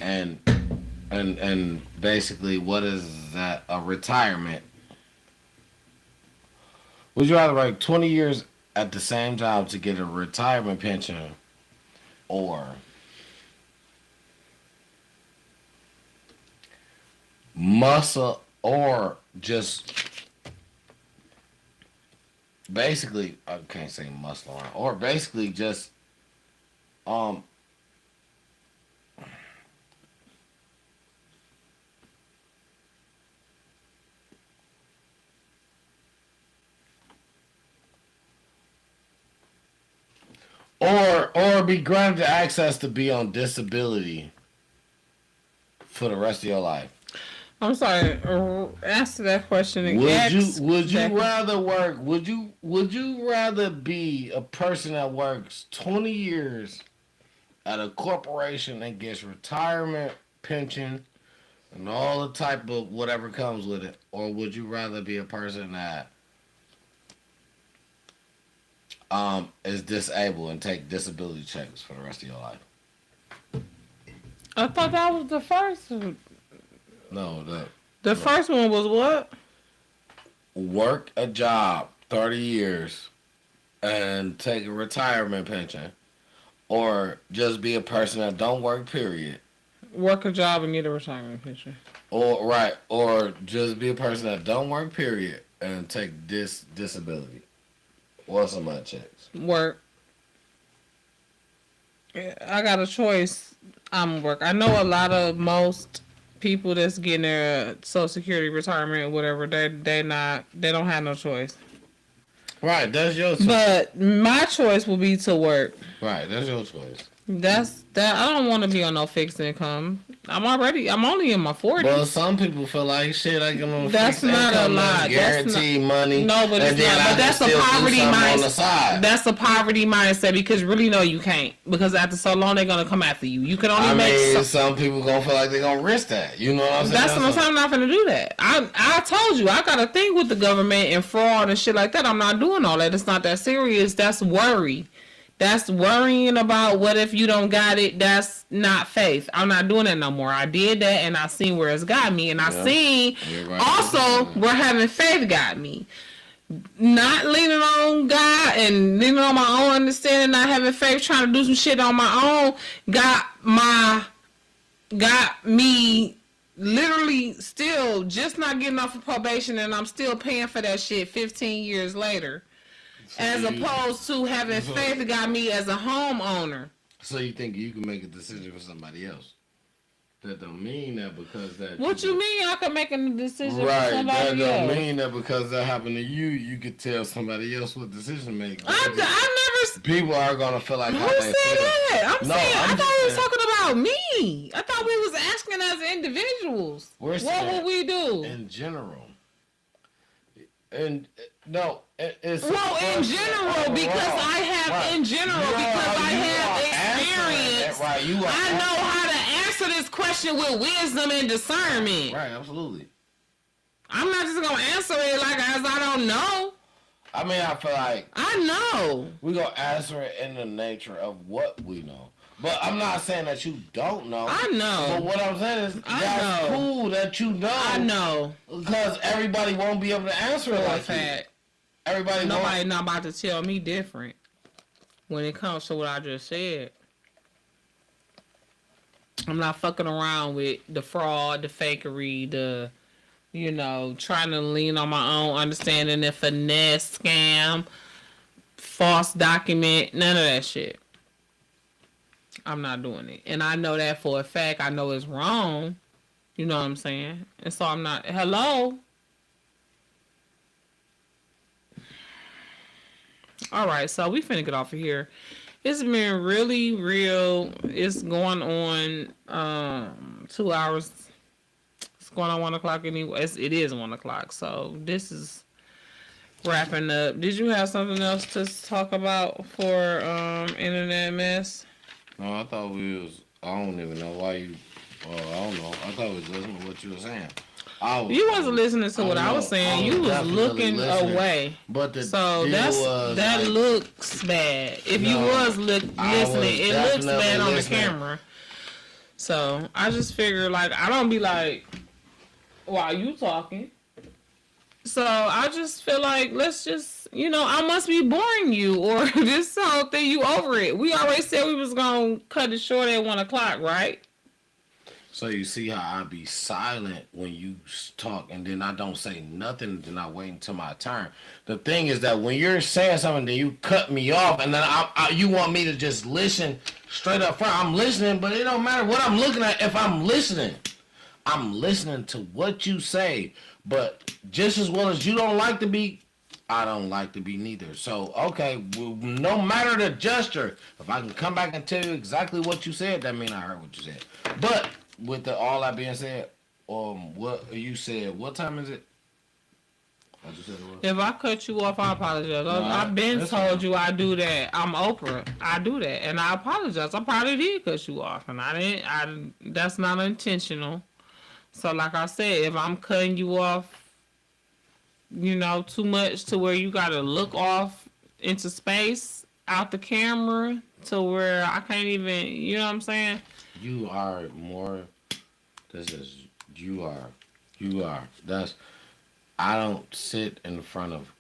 and basically what is that, a retirement? Would you rather work 20 years at the same job to get a retirement pension or muscle or just basically, I can't say muscle around, or basically just um or be granted access to be on disability for the rest of your life. I'm sorry. Answer that question again. Would you rather work? Would you rather be a person that works 20 years at a corporation and gets retirement pension and all the type of whatever comes with it, or would you rather be a person that is disabled and take disability checks for the rest of your life? I thought that was the first one. No, The first one was what? work a job 30 years and take a retirement pension, or just be a person that don't work, period. Work a job and get a retirement pension. Or just be a person that don't work, period, and take disability. What's some of checks? Work. I got a choice. I'm work. I know a lot of most people that's getting their Social Security retirement, whatever. They don't have no choice. Right, that's your choice. But my choice will be to work. Right, that's your choice. That's that. I don't want to be on no fixed income. I'm only in my 40s. Well, some people feel like shit. I can on That's fixed not income, a lot. guaranteed money. No, but it's and then not. I But that's can a still do poverty something on the mindset. side. That's a poverty mindset because really, no, you can't. Because after so long, they're gonna come after you. You can only make. Some people gonna feel like they're gonna risk that. You know what I'm saying? That's what I'm saying. I'm not gonna do that. I told you I got a thing with the government and fraud and shit like that. I'm not doing all that. It's not that serious. That's worry. That's worrying about what if you don't got it. That's not faith. I'm not doing that no more. I did that and I seen where it's got me. And I seen also where having faith got me. Not leaning on God and leaning on my own understanding, not having faith, trying to do some shit on my own, got me literally still just not getting off of probation, and I'm still paying for that shit 15 years later. As opposed to having faith got me as a homeowner. So you think you can make a decision for somebody else? That don't mean that because that. What you mean I can make a decision Right, for somebody that don't else? mean that because that happened to you, you could tell somebody else what decision making. I never. People are gonna feel like Who how said they feel. that? No, I I'm thought we was just talking about me. I thought we was asking as individuals. We're What saying would we do? in general. And no, it's Well, in general, because I have in general, because I have experience. Right, I know how to answer this question with wisdom and discernment. Right, absolutely. I'm not just gonna answer it like as I don't know. I mean, I feel like I know. we're gonna answer it in the nature of what we know. But I'm not saying that you don't know. I know. But what I'm saying is I that's know. cool that you know. I know. Because everybody won't be able to answer it like that. Everybody Nobody not about to tell me different when it comes to what I just said. I'm not fucking around with the fraud, the fakery, the, trying to lean on my own understanding, the finesse, scam, false document, none of that shit. I'm not doing it. And I know that for a fact. I know it's wrong. You know what I'm saying? And so I'm not. Hello? All right, so we finna get off of here. It's been really real. It's going on 2 hours. It's going on 1 o'clock anyway. It is 1 o'clock. So this is wrapping up. Did you have something else to talk about for internet mess? No, I thought we was. I don't even know why you. I don't know. I thought we was listening to what you were saying. You wasn't listening to what I was saying. You was looking listening. away. But the So deal was, that like, looks bad. If you No, was listening, it looks definitely bad on the listening. camera. So I just figure like I don't be like, while you talking. So I just feel like let's just I must be boring you or this whole thing you over it. We already said we was gonna cut it short at 1 o'clock, right? So you see how I be silent when you talk, and then I don't say nothing, then I wait until my turn. The thing is that when you're saying something, then you cut me off, and then you want me to just listen straight up front. I'm listening, but it don't matter what I'm looking at if I'm listening. I'm listening to what you say, but just as well as you don't like to be, I don't like to be neither. So, okay, well, no matter the gesture, if I can come back and tell you exactly what you said, that means I heard what you said. But with all that being said, what you said, what time is it? I just said it was. If I cut you off, I apologize. I've been told you I do that. I'm Oprah. I do that, and I apologize. I probably did cut you off, and I didn't. That's not intentional. So, like I said, if I'm cutting you off, too much to where you gotta look off into space out the camera to where I can't even. You know what I'm saying? You are more. You are. I don't sit in front of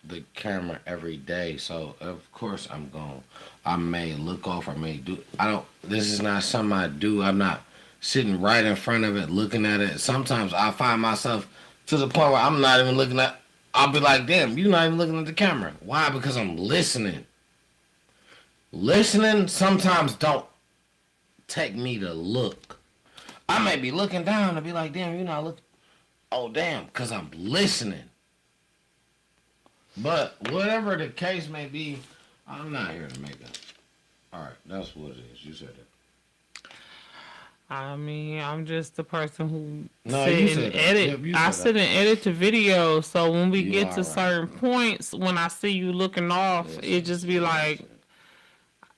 the camera every day, so of course I may look off, I may do. This is not something I do. I'm not sitting right in front of it, looking at it. Sometimes I find myself to the point where I'm not even looking at. I'll be like, damn, you're not even looking at the camera. Why? Because I'm listening. Listening sometimes don't take me to look. I may be looking down and be like, damn, you're not looking. Oh, damn, because I'm listening. But whatever the case may be, I'm not here to make it. All right, that's what it is. You said it. I mean, I'm just the person who No, sit you and said that. edit. Yep, you I said sit that. and edit the video, so when we You get are to right. certain points, when I see you looking off, Yes, it just be like,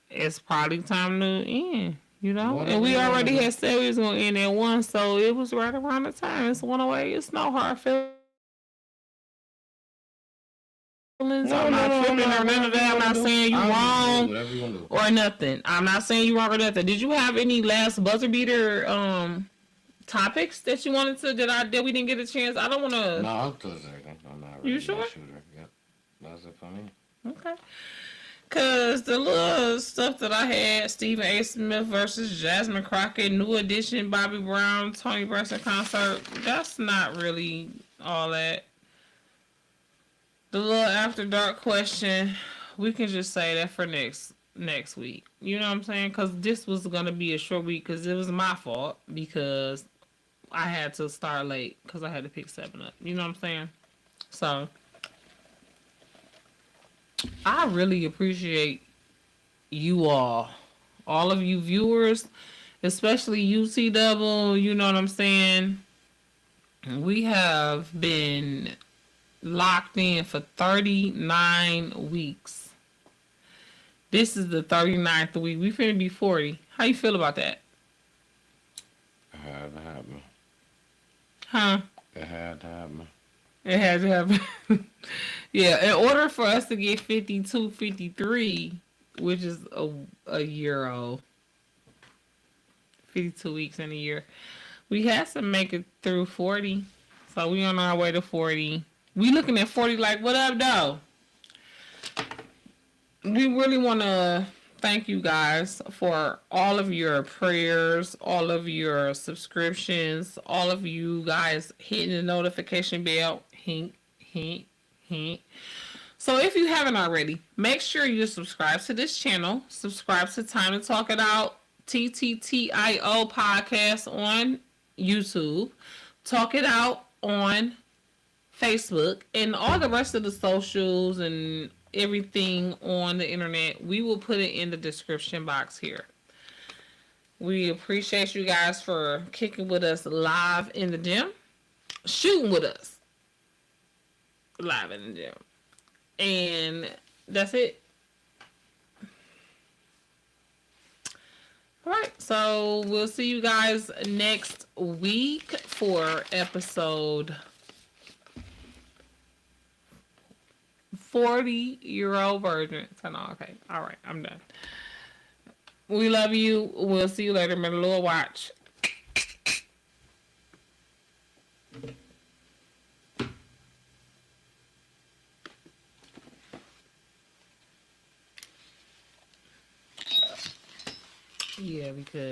it's probably time to end, Whatever And we you wanna already do. had said we was gonna end at 1, so it was right around the time. It's 1:08. It's no hard feelings. I'm not tripping or none of that. I'm not saying you wrong Whatever you want to do. or nothing. I'm not saying you wrong or nothing. Did you have any last buzzer beater topics that you wanted to that we didn't get a chance? I don't want to. No, I'm close second. I'm not You really sure? a shooter. Yep. That's it for me. Okay. Cause the little stuff that I had, Stephen A. Smith versus Jasmine Crockett, New Edition, Bobby Brown, Tony Braxton concert, that's not really all that. The little after dark question, we can just say that for next week. You know what I'm saying? Cause this was gonna be a short week, cause it was my fault because I had to start late because I had to pick 7 up. You know what I'm saying? So I really appreciate you all of you viewers, especially UT Double. You know what I'm saying? We have been locked in for 39 weeks. This is the 39th week. We finna be 40. How you feel about that? It had to happen. Huh? It had to happen. It had to happen. Yeah, in order for us to get 52, 53, which is a year old, 52 weeks in a year, we had to make it through 40. So we on our way to 40. We looking at 40 like, what up, though? We really want to thank you guys for all of your prayers, all of your subscriptions, all of you guys hitting the notification bell. Hink, hink, hink. So if you haven't already, make sure you subscribe to this channel. Subscribe to Time to Talk It Out, TTTIO podcast on YouTube. Talk It Out on Facebook, and all the rest of the socials and everything on the internet. We will put it in the description box here. We appreciate you guys for kicking with us live in the gym, shooting with us live in the gym. And that's it. All right, so we'll see you guys next week for episode 40-year-old virgin. Okay, all right, I'm done. We love you. We'll see you later. Remember, Lord, watch. Yeah, because